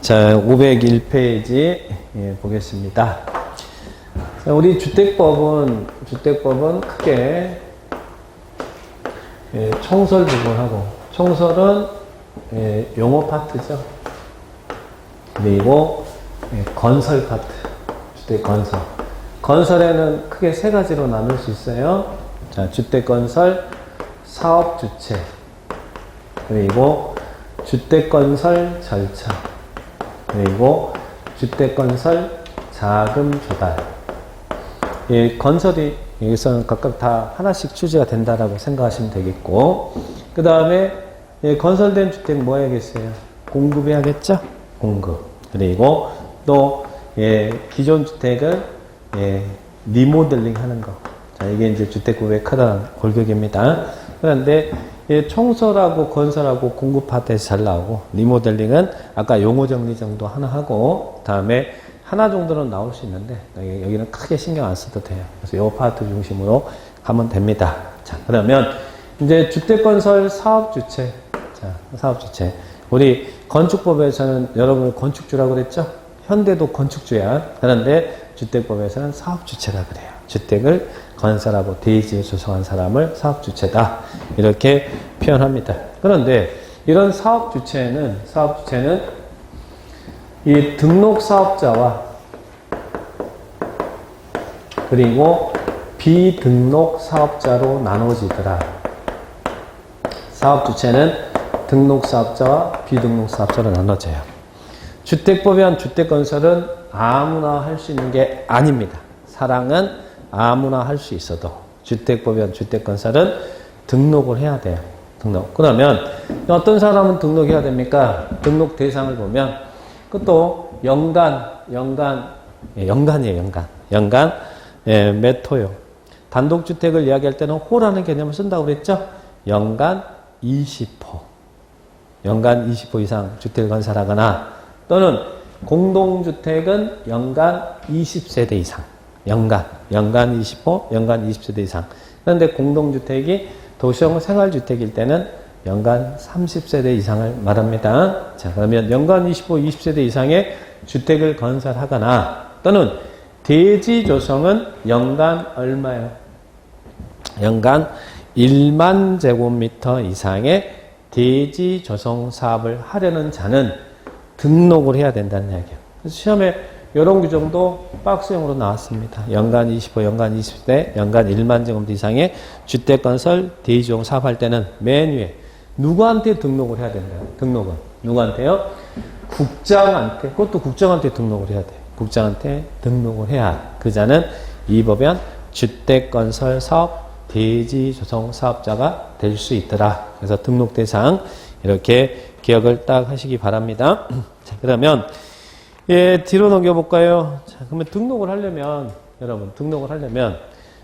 자, 501페이지 보겠습니다. 자, 우리 주택법은 크게 총설 부분하고, 총설은 용어 파트죠. 그리고 건설 파트, 주택 건설. 건설에는 크게 세 가지로 나눌 수 있어요. 자, 주택 건설, 사업 주체, 그리고 주택 건설 절차, 그리고 주택 건설 자금 조달. 이 건설이 여기서는 각각 다 하나씩 취지가 된다라고 생각하시면 되겠고, 그 다음에 건설된 주택 뭐 해야겠어요? 공급해야겠죠? 공급. 그리고 또 기존 주택을 리모델링 하는 거. 자, 이게 이제 주택구의 크다는 골격입니다. 그런데 총설하고 건설하고 공급 파트에서 잘 나오고, 리모델링은 아까 용어 정리 정도 하나 하고, 다음에 하나 정도는 나올 수 있는데 여기는 크게 신경 안 써도 돼요. 그래서 이 파트 중심으로 가면 됩니다. 자, 그러면 이제 주택건설 사업주체. 자, 사업주체. 우리 건축법에서는 여러분을 건축주라고 그랬죠? 현대도 건축주야. 그런데 주택법에서는 사업주체라 그래요. 주택을 건설하고 대지에 조성한 사람을 사업주체다. 이렇게 표현합니다. 그런데 이런 사업주체는 이 등록사업자와 그리고 비등록사업자로 나눠지더라. 사업주체는 등록사업자와 비등록사업자로 나눠져요. 주택법이란 주택건설은 아무나 할 수 있는 게 아닙니다. 사랑은 아무나 할 수 있어도 주택법이란 주택건설은 등록을 해야 돼요. 등록. 그러면 어떤 사람은 등록해야 됩니까? 등록 대상을 보면 그것도 연간이에요. 연간 몇 호요. 단독주택을 이야기할 때는 호라는 개념을 쓴다고 그랬죠? 연간 20호. 연간 20호 이상 주택을 건설하거나, 또는 공동주택은 연간 20세대 이상. 연간 20호, 연간 20세대 이상. 그런데 공동주택이 도시형 생활주택일 때는 연간 30세대 이상을 말합니다. 자, 그러면 연간 25, 20세대 이상의 주택을 건설하거나, 또는 대지 조성은 연간 얼마요? 연간 1만 제곱미터 이상의 대지 조성 사업을 하려는 자는 등록을 해야 된다는 이야기예요. 그래서 시험에 이런 규정도 박스형으로 나왔습니다. 연간 25, 연간 20대, 연간 1만 제곱미터 이상의 주택건설 대지 조성 사업할 때는 맨 위에 누구한테 등록을 해야 된다요? 등록은 누구한테요? 국장한테. 그것도 국장한테 등록을 해야 돼요. 국장한테 등록을 해야 그 자는 이 법엔 주택건설 사업 대지 조성 사업자가 될 수 있더라. 그래서 등록 대상 이렇게 기억을 딱 하시기 바랍니다. 자, 그러면 뒤로 넘겨볼까요? 자, 그러면 등록을 하려면, 여러분,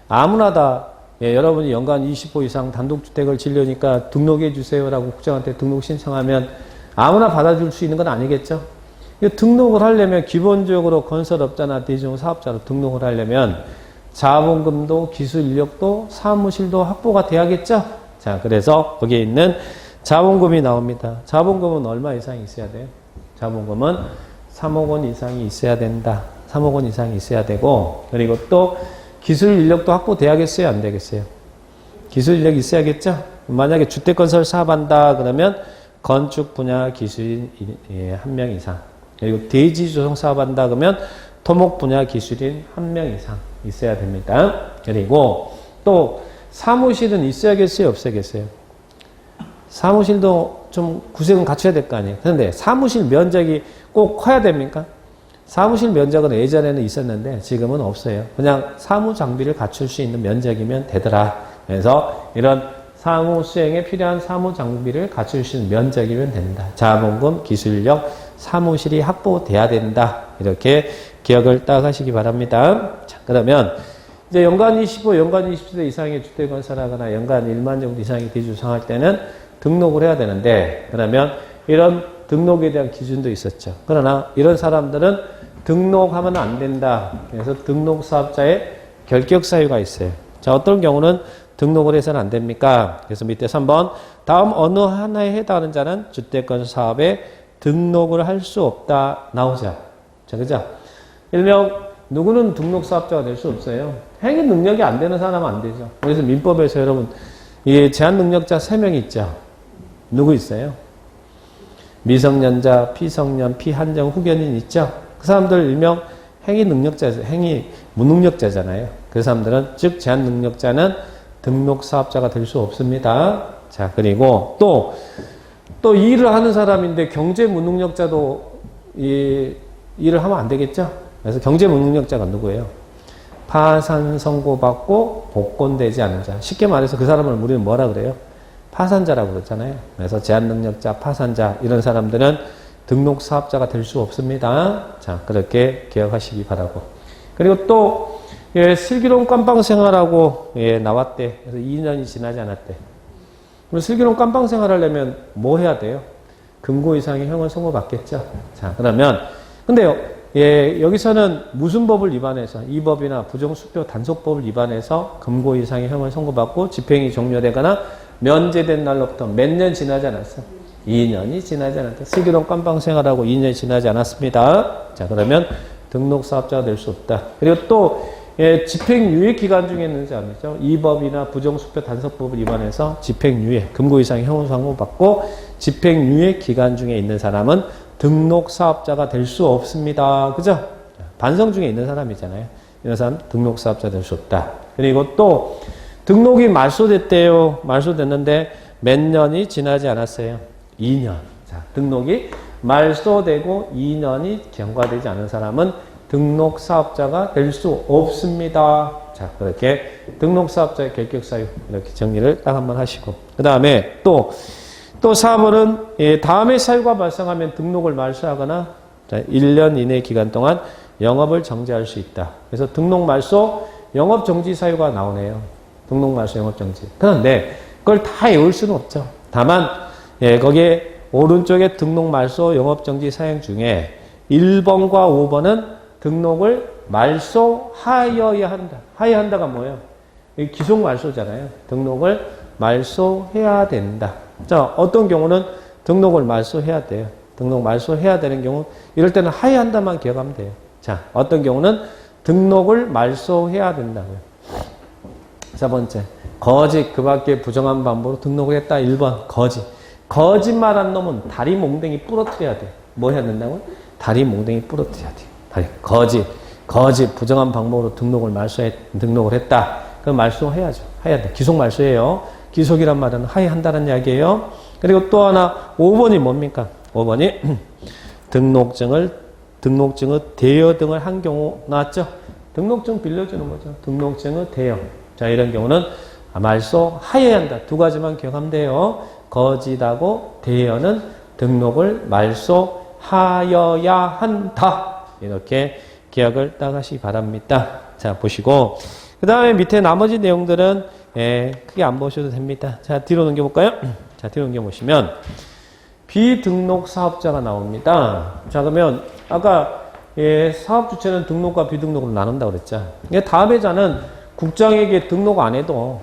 아무나 다, 여러분이 연간 20호 이상 단독주택을 지으려니까 등록해 주세요라고 국장한테 등록 신청하면 아무나 받아줄 수 있는 건 아니겠죠? 등록을 하려면 기본적으로 건설업자나 대지조성 사업자로 등록을 하려면 자본금도 기술 인력도 사무실도 확보가 돼야겠죠? 자, 그래서 거기에 있는 자본금이 나옵니다. 자본금은 얼마 이상이 있어야 돼요? 자본금은 3억 원 이상이 있어야 된다. 3억 원 이상이 있어야 되고, 그리고 또 기술 인력도 확보돼야겠어요? 안 되겠어요? 기술 인력이 있어야겠죠? 만약에 주택건설 사업한다 그러면 건축 분야 기술인 1명 이상, 그리고 대지 조성 사업한다 그러면 토목 분야 기술인 1명 이상 있어야 됩니다. 그리고 또 사무실은 있어야겠어요? 없어야겠어요? 사무실도 좀 구색은 갖춰야 될 거 아니에요? 그런데 사무실 면적이 꼭 커야 됩니까? 사무실 면적은 예전에는 있었는데 지금은 없어요. 그냥 사무 장비를 갖출 수 있는 면적이면 되더라. 그래서 이런 사무 수행에 필요한 사무 장비를 갖출 수 있는 면적이면 된다. 자본금, 기술력, 사무실이 확보돼야 된다. 이렇게 기억을 딱 하시기 바랍니다. 자, 그러면 이제 연간 25, 연간 20세대 이상의 주택 건설하거나 연간 1만 정도 이상의 대지 조성할 때는 등록을 해야 되는데, 그러면 이런 등록에 대한 기준도 있었죠. 그러나 이런 사람들은 등록하면 안 된다. 그래서 등록사업자의 결격 사유가 있어요. 자, 어떤 경우는 등록을 해서는 안 됩니까? 그래서 밑에 3번 다음 어느 하나에 해당하는 자는 주택건설 사업에 등록을 할 수 없다 나오죠. 자, 그죠? 일명 누구는 등록사업자가 될 수 없어요. 행위 능력이 안 되는 사람은 안 되죠. 그래서 민법에서 여러분 제한 능력자 3명 있죠. 누구 있어요? 미성년자, 피성년, 피한정, 후견인 있죠. 그 사람들 일명 행위 능력자, 행위 무능력자잖아요. 그 사람들은 즉 제한 능력자는 등록사업자가 될 수 없습니다. 자, 그리고 또 이 일을 하는 사람인데 경제 무능력자도 이 일을 하면 안 되겠죠? 그래서 경제 무능력자가 누구예요? 파산 선고받고 복권되지 않은 자. 쉽게 말해서 그 사람을 우리는 뭐라 그래요? 파산자라고 그러잖아요. 그래서 제한 능력자, 파산자 이런 사람들은 등록사업자가 될 수 없습니다. 자, 그렇게 기억하시기 바라고. 그리고 또 슬기로운 깜빵생활하고 나왔대. 그래서 2년이 지나지 않았대. 그럼 슬기로운 깜빵생활 하려면 뭐 해야 돼요? 금고 이상의 형을 선고받겠죠. 자, 그러면 근데요. 여기서는 무슨 법을 위반해서 이 법이나 부정수표 단속법을 위반해서 금고 이상의 형을 선고받고 집행이 종료되거나 면제된 날로부터 몇 년 지나지 않았어? 2년이 지나지 않았다. 슬기로운 깜빵생활하고 2년이 지나지 않았습니다. 자, 그러면 등록사업자가 될 수 없다. 그리고 또 집행유예 기간 중에 있는 사람이죠. 이 법이나 부정수표 단속법을 위반해서 집행유예, 금고 이상의 형을 선고받고 집행유예 기간 중에 있는 사람은 등록사업자가 될 수 없습니다. 그죠? 반성 중에 있는 사람이잖아요. 이런 사람 등록사업자 될 수 없다. 그리고 또 등록이 말소됐대요. 말소됐는데 몇 년이 지나지 않았어요. 2년. 자, 등록이 말소되고 2년이 경과되지 않은 사람은 등록사업자가 될 수 없습니다. 자, 그렇게 등록사업자의 결격사유 이렇게 정리를 딱 한번 하시고 그 다음에 또 4번은 다음에 사유가 발생하면 등록을 말소하거나 1년 이내 기간 동안 영업을 정지할 수 있다. 그래서 등록 말소 영업 정지 사유가 나오네요. 등록 말소 영업 정지. 그런데 그걸 다 외울 수는 없죠. 다만 거기에 오른쪽에 등록 말소 영업 정지 사유 중에 1번과 5번은 등록을 말소하여야 한다. 하여야 한다가 뭐예요? 기속 말소잖아요. 등록을 말소해야 된다. 자, 어떤 경우는 등록을 말소해야 돼요. 등록 말소해야 되는 경우 이럴 때는 하여야 한다만 기억하면 돼요. 자, 어떤 경우는 등록을 말소해야 된다고요. 4번째, 거짓 그 밖에 부정한 방법으로 등록을 했다. 1번 거짓. 거짓말한 놈은 다리 몽댕이 부러뜨려야 돼. 뭐 해야 된다고요? 다리 몽댕이 부러뜨려야 돼. 거짓 부정한 방법으로 등록을 했다. 그럼 말소해야죠. 해야 돼. 기속 말소해요. 기속이란 말은 하해한다는 이야기예요. 그리고 또 하나 5번이 뭡니까? 5번이 등록증의 대여 등을 한 경우 나왔죠. 등록증 빌려주는 거죠. 등록증의 대여. 자, 이런 경우는 말소하여야 한다. 두 가지만 기억하면 돼요. 거짓하고 대여는 등록을 말소하여야 한다. 이렇게 기억을 딱 하시기 바랍니다. 자, 보시고 그 다음에 밑에 나머지 내용들은 크게 안 보셔도 됩니다. 자, 뒤로 넘겨볼까요? 자, 뒤로 넘겨보시면 비등록 사업자가 나옵니다. 자, 그러면 아까 사업 주체는 등록과 비등록으로 나눈다고 그랬죠. 다음 회자는 국장에게 등록 안 해도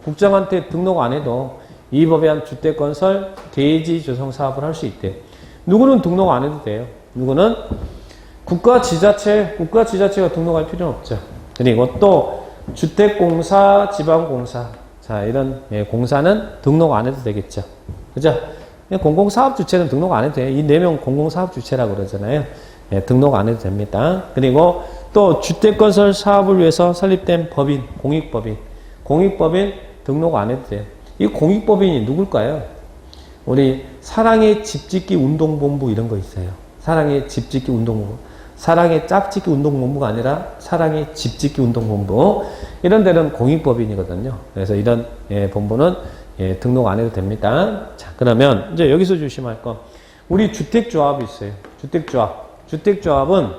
국장한테 등록 안 해도 이 법에 한 주택건설 대지 조성 사업을 할 수 있대. 누구는 등록 안 해도 돼요. 누구는 국가 지자체가 등록할 필요는 없죠. 그리고 또 주택공사, 지방공사. 자, 이런 공사는 등록 안 해도 되겠죠. 그죠? 공공사업 주체는 등록 안 해도 돼요. 이 4명 공공사업 주체라고 그러잖아요. 등록 안 해도 됩니다. 그리고 또 주택건설 사업을 위해서 설립된 법인, 공익법인 등록 안 해도 돼요. 이 공익법인이 누굴까요? 우리 사랑의 집짓기 운동본부 이런 거 있어요. 사랑의 집짓기 운동본부. 사랑의 짝짓기 운동본부가 아니라 사랑의 집짓기 운동본부. 이런 데는 공익법인이거든요. 그래서 이런 본부는 등록 안 해도 됩니다. 자, 그러면 이제 여기서 조심할 거. 우리 주택조합이 있어요. 주택조합은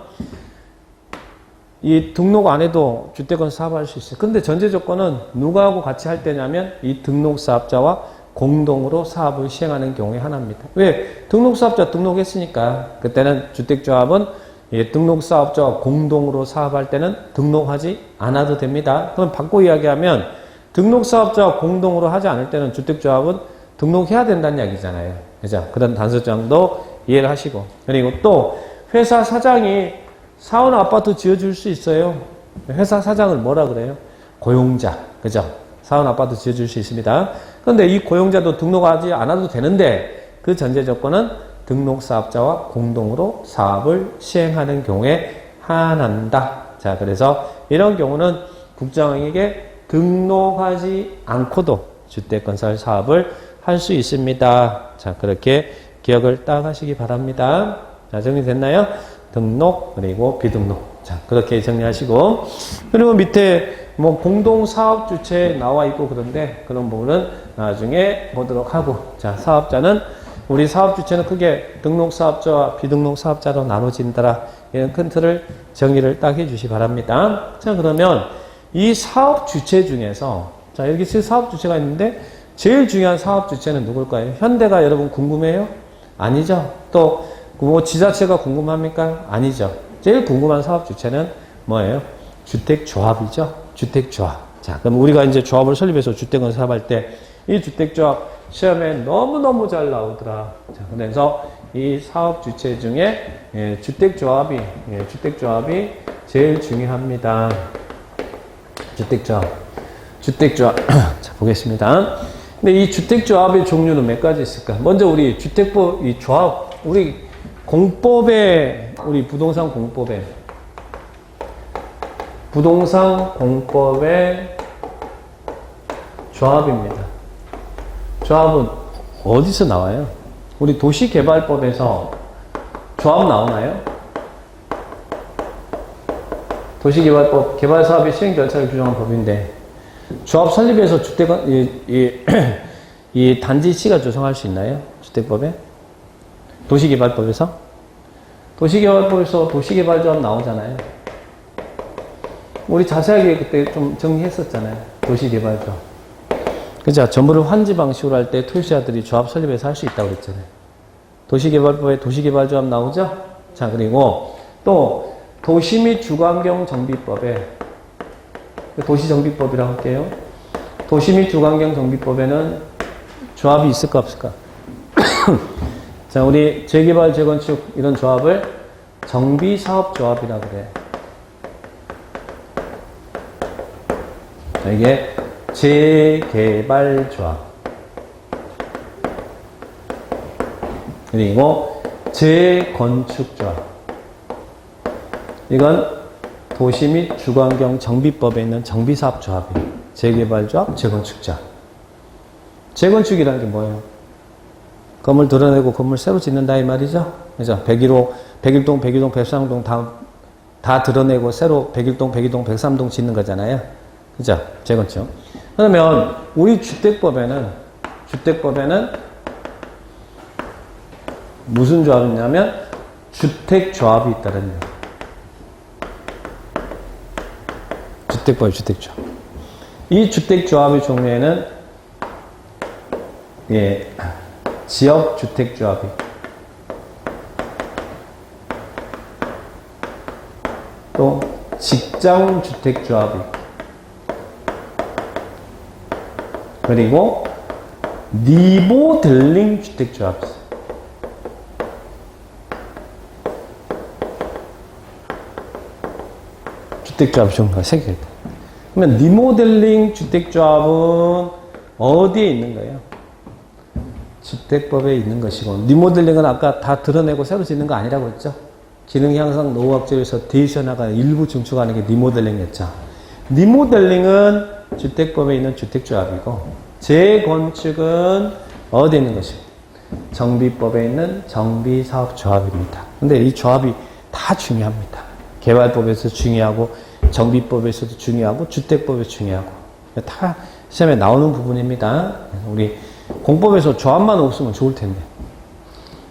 이 등록 안 해도 주택은 사업할 수 있어요. 근데 전제 조건은 누구하고 같이 할 때냐면 이 등록사업자와 공동으로 사업을 시행하는 경우에 하나입니다. 왜? 등록사업자 등록했으니까 그때는 주택조합은 등록사업자와 공동으로 사업할 때는 등록하지 않아도 됩니다. 그럼 바꿔 이야기하면 등록사업자와 공동으로 하지 않을 때는 주택조합은 등록해야 된다는 이야기잖아요. 그죠? 그런 단서장도 이해를 하시고. 그리고 또 회사 사장이 사원 아파트 지어줄 수 있어요. 회사 사장을 뭐라 그래요? 고용자. 그죠? 사원 아파트 지어줄 수 있습니다. 그런데 이 고용자도 등록하지 않아도 되는데 그 전제 조건은 등록사업자와 공동으로 사업을 시행하는 경우에 한한다. 자, 그래서 이런 경우는 국장에게 등록하지 않고도 주택건설 사업을 할 수 있습니다. 자, 그렇게 기억을 딱 하시기 바랍니다. 자, 정리됐나요? 등록, 그리고 비등록. 자, 그렇게 정리하시고. 그리고 밑에 뭐 공동사업 주체 나와 있고 그런데 그런 부분은 나중에 보도록 하고. 자, 사업자는 우리 사업 주체는 크게 등록사업자와 비등록사업자로 나눠진다. 이런 큰 틀을 정리를 딱 해주시 바랍니다. 자, 그러면 이 사업 주체 중에서 자, 여기 사업 주체가 있는데 제일 중요한 사업 주체는 누굴까요? 현대가 여러분 궁금해요? 아니죠. 또 뭐 지자체가 궁금합니까? 아니죠. 제일 궁금한 사업 주체는 뭐예요? 주택조합이죠. 주택조합. 자, 그럼 우리가 이제 조합을 설립해서 주택을 사업할 때 이 주택조합 시험에 너무너무 잘 나오더라. 자, 그래서 이 사업 주체 중에 주택조합이 제일 중요합니다. 주택조합. 자, 보겠습니다. 근데 이 주택조합의 종류는 몇 가지 있을까? 먼저 우리 주택법, 이 조합, 우리 공법에, 우리 부동산 공법에 조합입니다. 조합은 어디서 나와요? 우리 도시개발법에서 조합 나오나요? 도시개발법, 개발사업의 시행 절차를 규정한 법인데 조합 설립에서 이 단지시가 조성할 수 있나요? 주택법에? 도시개발법에서 도시개발조합 나오잖아요. 우리 자세하게 그때 좀 정리했었잖아요. 도시개발조합. 그죠? 전부를 환지 방식으로 할 때 토지자들이 조합 설립해서 할 수 있다고 그랬잖아요. 도시개발법에 도시개발조합 나오죠? 자, 그리고 또 도시 및 주거환경 정비법에 도시정비법이라고 할게요. 도시 및 주거환경 정비법에는 조합이 있을까 없을까? 자, 우리 재개발, 재건축 이런 조합을 정비사업조합이라고 그래. 자, 이게 재개발조합. 그리고 재건축조합. 이건 도시 및 주거환경 정비법에 있는 정비사업조합이에요. 재개발조합, 재건축조합. 재건축이라는 게 뭐예요? 건물 드러내고 건물 새로 짓는다 이 말이죠. 그죠? 101동, 101동, 103동 다 드러내고 새로 101동, 102동, 103동 짓는 거잖아요. 그죠? 재건축. 그러면 우리 주택법에는 무슨 조합이 있냐면 주택조합이 있다는 거예요. 주택조합. 이 주택조합의 종류에는 지역주택조합이 또 직장주택조합이 그리고 리모델링 주택조합이 있어요. 주택조합 종류가 3개가 있다. 그러면 리모델링 주택조합은 어디에 있는 거예요? 주택법에 있는 것이고, 리모델링은 아까 다 드러내고 새로 짓는 거 아니라고 했죠? 기능 향상 노후학적에서 대시현화가 일부 증축하는 게 리모델링이었죠. 리모델링은 주택법에 있는 주택조합이고, 재건축은 어디에 있는 것이고, 정비법에 있는 정비사업조합입니다. 근데 이 조합이 다 중요합니다. 개발법에서 중요하고, 정비법에서도 중요하고, 주택법에서 중요하고, 다 시험에 나오는 부분입니다. 우리 공법에서 조합만 없으면 좋을 텐데.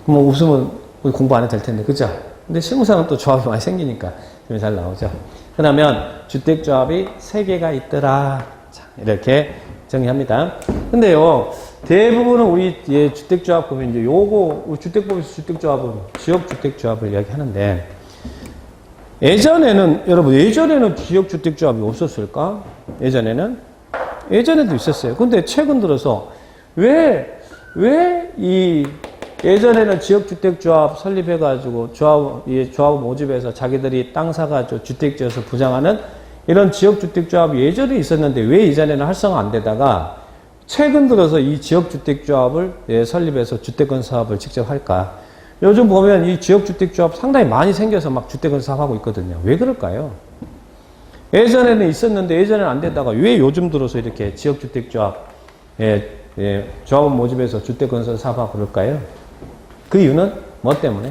뭐 없으면 우리 공부 안 해도 될 텐데. 그죠? 근데 실무상은 또 조합이 많이 생기니까 좀 잘 나오죠. 그러면 주택조합이 3개가 있더라. 자, 이렇게 정리합니다. 근데요, 대부분은 우리 주택조합 보면 이제 우리 주택법에서 주택조합은 지역주택조합을 이야기하는데, 예전에는 지역주택조합이 없었을까? 예전에도 있었어요. 근데 최근 들어서 왜 이 예전에는 지역주택조합 설립해가지고 조합 모집해서 자기들이 땅 사가지고 주택 지어서 부장하는 이런 지역주택조합이 예전에 있었는데 왜 이전에는 활성화 안 되다가 최근 들어서 이 지역주택조합을 설립해서 주택건 사업을 직접 할까? 요즘 보면 이 지역주택조합 상당히 많이 생겨서 막 주택건 사업하고 있거든요. 왜 그럴까요? 예전에는 있었는데 예전에는 안 되다가 왜 요즘 들어서 이렇게 지역주택조합 조합 모집해서 주택건설 사업하고 그럴까요? 그 이유는 뭐 때문에?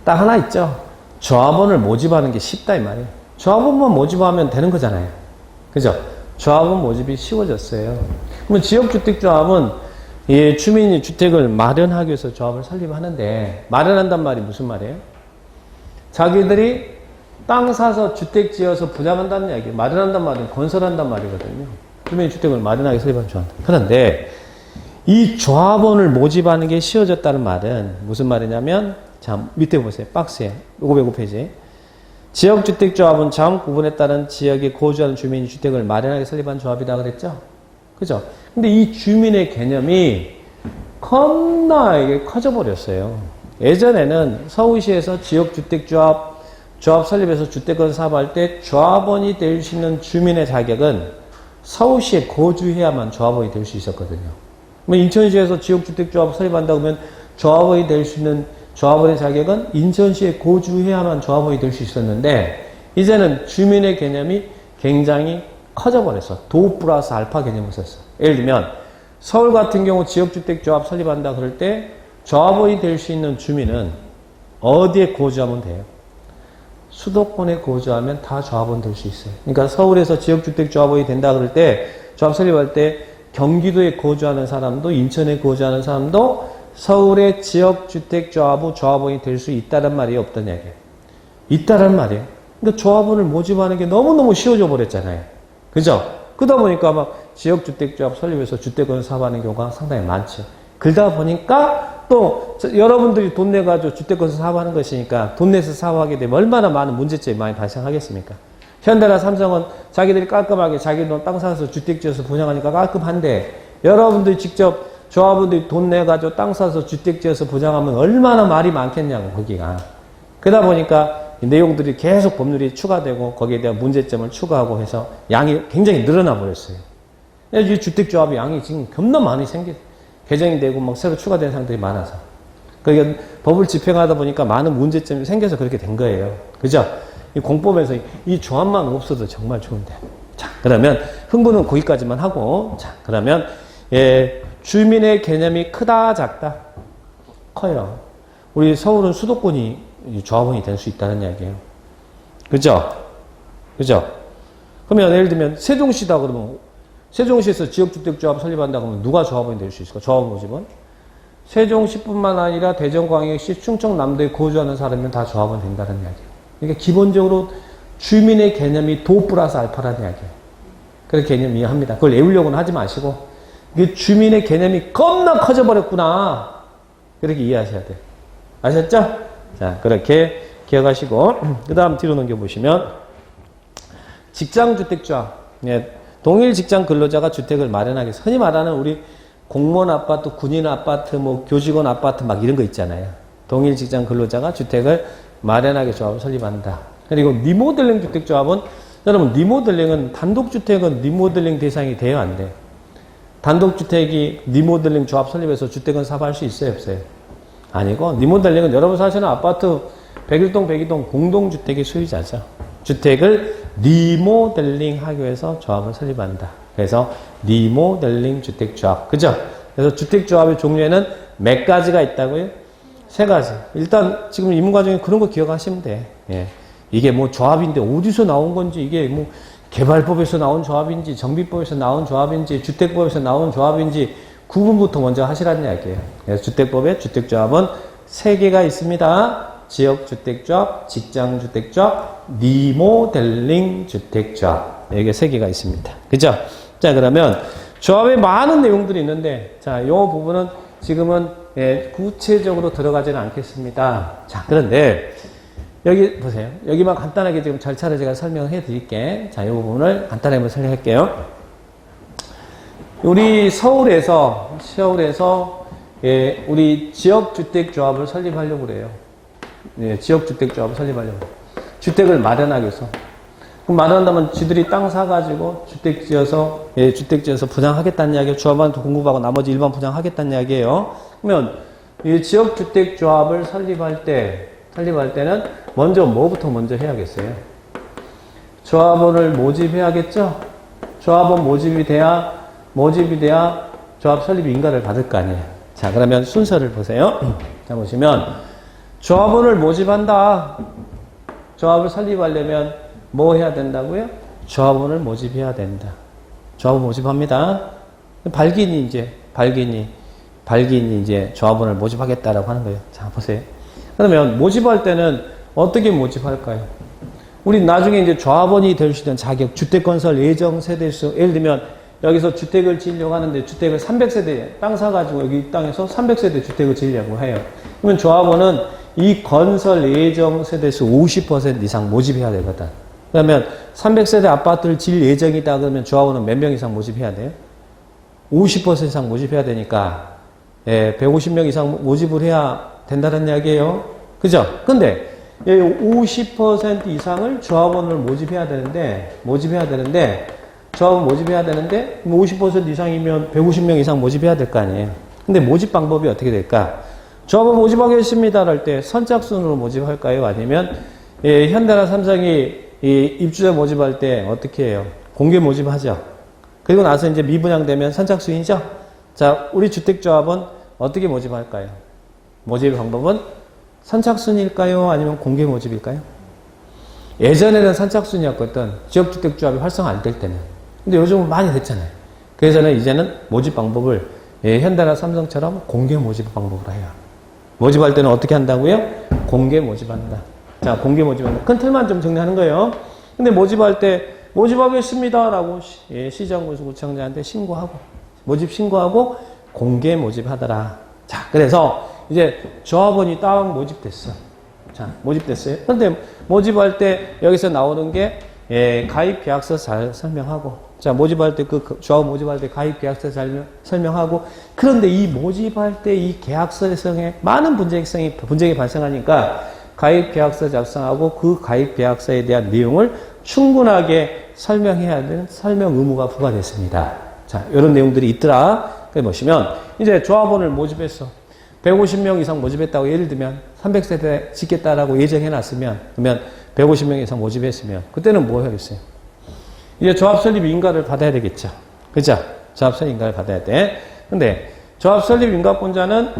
딱 하나 있죠. 조합원을 모집하는 게 쉽다 이 말이에요. 조합원만 모집하면 되는 거잖아요. 그죠? 조합원 모집이 쉬워졌어요. 그러면 지역주택조합은 주민이 주택을 마련하기 위해서 조합을 설립하는데 마련한단 말이 무슨 말이에요? 자기들이 땅 사서 주택 지어서 분양한다는 이야기예요. 마련한단 말은 건설한단 말이거든요. 주민이 주택을 마련하게 설립한 조합. 그런데 이 조합원을 모집하는 게 쉬워졌다는 말은 무슨 말이냐면 자 밑에 보세요. 박스에 505페이지 지역주택조합은 자원 구분에 따른 지역에 거주하는 주민이 주택을 마련하게 설립한 조합이다 그랬죠? 그죠? 근데 이 주민의 개념이 겁나 이게 커져버렸어요. 예전에는 서울시에서 지역주택조합 설립해서 주택건 사업할 때 조합원이 될 수 있는 주민의 자격은 서울시에 거주해야만 조합원이 될 수 있었거든요. 인천시에서 지역주택조합 설립한다고 하면 조합원이 될 수 있는 조합원의 자격은 인천시에 거주해야만 조합원이 될 수 있었는데 이제는 주민의 개념이 굉장히 커져버렸어. 도 플러스 알파 개념을 썼어. 예를 들면 서울 같은 경우 지역주택조합 설립한다 그럴 때 조합원이 될 수 있는 주민은 어디에 거주하면 돼요? 수도권에 거주하면 다 조합원 될 수 있어요. 그러니까 서울에서 지역주택조합원이 된다 그럴 때 조합 설립할 때 경기도에 거주하는 사람도 인천에 거주하는 사람도 서울의 지역주택조합부 조합원이 될 수 있다는 말이에요? 없다는 얘기예요? 있다는 말이에요. 그러니까 조합원을 모집하는 게 너무너무 쉬워져 버렸잖아요. 그죠? 그러다 보니까 막 지역주택조합 설립해서 주택건 사업하는 경우가 상당히 많죠. 그러다 보니까 또 여러분들이 돈 내가지고 주택건 사업하는 것이니까 돈 내서 사업하게 되면 얼마나 많은 문제점이 많이 발생하겠습니까? 현대나 삼성은 자기들이 깔끔하게 자기 돈 땅 사서 주택 지어서 분양하니까 깔끔한데 여러분들이 직접 조합원들이 돈 내가지고 땅 사서 주택 지어서 분양하면 얼마나 말이 많겠냐고 거기가. 그러다 보니까 내용들이 계속 법률이 추가되고 거기에 대한 문제점을 추가하고 해서 양이 굉장히 늘어나 버렸어요. 이 주택조합의 양이 지금 겁나 많이 개정이 되고 막 새로 추가된 상들이 많아서. 그러니까 법을 집행하다 보니까 많은 문제점이 생겨서 그렇게 된 거예요. 그죠? 이 공법에서 이 조합만 없어도 정말 좋은데. 자, 그러면 흥분은 거기까지만 하고, 자, 그러면, 주민의 개념이 크다, 작다? 커요. 우리 서울은 수도권이 조합원이 될 수 있다는 이야기예요. 그죠? 그죠? 그러면 예를 들면 세종시다 그러면 세종시에서 지역주택조합 설립한다 그러면 누가 조합원이 될 수 있을까? 조합 모집은? 세종시뿐만 아니라 대전광역시, 충청남도에 거주하는 사람이면 다 조합원 된다는 이야기예요. 그러니까 기본적으로 주민의 개념이 도 플러스 알파라는 이야기예요. 그런 개념 이해합니다. 그걸 외우려고는 하지 마시고 이게 주민의 개념이 겁나 커져버렸구나. 그렇게 이해하셔야 돼요. 아셨죠? 자, 그렇게 기억하시고 그 다음 뒤로 넘겨보시면 직장주택조합. 동일 직장 근로자가 주택을 마련하기 위해서 흔히 말하는 우리 공무원 아파트, 군인 아파트, 뭐 교직원 아파트 막 이런 거 있잖아요. 동일 직장 근로자가 주택을 마련하게 조합을 설립한다. 그리고 리모델링 주택조합은 여러분 리모델링은 단독주택은 리모델링 대상이 돼요? 안 돼요? 단독주택이 리모델링 조합 설립해서 주택은 사업할 수 있어요? 없어요? 아니고 리모델링은 여러분 사시는 아파트 101동 102동 공동주택의 소유자죠. 주택을 리모델링 하기 위해서 조합을 설립한다. 그래서 리모델링 주택조합. 그죠? 그래서 주택조합의 종류에는 몇 가지가 있다고요? 3가지. 일단 지금 입문과정에 그런 거 기억하시면 돼. 예. 이게 뭐 조합인데 어디서 나온 건지 이게 뭐 개발법에서 나온 조합인지 정비법에서 나온 조합인지 주택법에서 나온 조합인지 구분부터 먼저 하시라는 이야기예요. 그래서 주택법에 주택조합은 3개가 있습니다. 지역주택조합, 직장주택조합, 리모델링 주택조합. 이게 3개가 있습니다. 그죠? 자, 그러면 조합에 많은 내용들이 있는데, 자, 이 부분은 지금은 구체적으로 들어가지는 않겠습니다. 자, 그런데 여기 보세요. 여기만 간단하게 지금 절차를 제가 설명해 드릴게. 자, 이 부분을 간단하게 한번 설명할게요. 우리 서울에서 예, 우리 지역주택조합을 설립하려고 그래요. 예, 지역주택조합을 설립하려고. 주택을 마련하기 위해서. 그럼 마련한다면 지들이 땅 사가지고 주택 지어서 분양하겠다는 이야기예요. 조합원한테 공급하고 나머지 일반 분양하겠다는 이야기예요. 그러면 이 지역주택조합을 설립할 때는 먼저 뭐부터 먼저 해야겠어요? 조합원을 모집해야겠죠? 조합원 모집이 돼야 조합 설립 인가를 받을 거 아니에요. 자, 그러면 순서를 보세요. 자, 보시면 조합원을 모집한다. 조합을 설립하려면 뭐 해야 된다고요? 조합원을 모집해야 된다. 조합원 모집합니다. 발기인이 이제 조합원을 모집하겠다라고 하는 거예요. 자, 보세요. 그러면 모집할 때는 어떻게 모집할까요? 우리 나중에 이제 조합원이 될 수 있는 자격, 주택건설 예정 세대수, 예를 들면 여기서 주택을 지으려고 하는데 주택을 300세대 땅 사가지고 여기 이 땅에서 300세대 주택을 지으려고 해요. 그러면 조합원은 이 건설 예정 세대수 50% 이상 모집해야 되거든. 그러면 300세대 아파트를 지을 예정이다 그러면 조합원은 몇 명 이상 모집해야 돼요? 50% 이상 모집해야 되니까 150명 이상 모집을 해야 된다는 이야기예요. 그죠? 근데 50% 이상을 조합원을 모집해야 되는데 조합원 모집해야 되는데 50% 이상이면 150명 이상 모집해야 될 거 아니에요. 근데 모집 방법이 어떻게 될까? 조합원 모집하겠습니다 할 때 선착순으로 모집할까요? 아니면 현대나 삼성이 입주자 모집할 때 어떻게 해요? 공개 모집하죠. 그리고 나서 이제 미분양되면 선착순이죠. 자, 우리 주택조합은 어떻게 모집할까요? 모집 방법은 선착순일까요? 아니면 공개 모집일까요? 예전에는 선착순이었거든. 지역주택조합이 활성화 안 될 때는. 근데 요즘은 많이 됐잖아요. 그래서 이제는 모집 방법을 현대나 삼성처럼 공개 모집 방법으로 해요. 모집할 때는 어떻게 한다고요? 공개 모집한다. 자, 공개 모집한다. 큰 틀만 좀 정리하는 거예요. 근데 모집할 때 모집하겠습니다 라고 시장군수구청장한테 신고하고 모집 신고하고 공개 모집하더라. 자, 그래서 이제 조합원이 딱 모집됐어. 자, 모집됐어요. 그런데 모집할 때 여기서 나오는 게 가입 계약서 잘 설명하고, 자, 모집할 때 조합원 모집할 때 가입 계약서 잘 설명하고, 그런데 이 모집할 때 이 계약서에 많은 분쟁이 발생하니까 가입 계약서 작성하고 그 가입 계약서에 대한 내용을 충분하게 설명해야 되는 설명 의무가 부과됐습니다. 자, 이런 내용들이 있더라. 그래 보시면 이제 조합원을 모집했어. 150명 이상 모집했다고 예를 들면 300세대 짓겠다라고 예정해놨으면 그러면 150명 이상 모집했으면 그때는 뭐 하겠어요? 이제 조합 설립 인가를 받아야 되겠죠. 그죠? 조합 설립 인가를 받아야 돼. 근데 조합 설립 인가권자는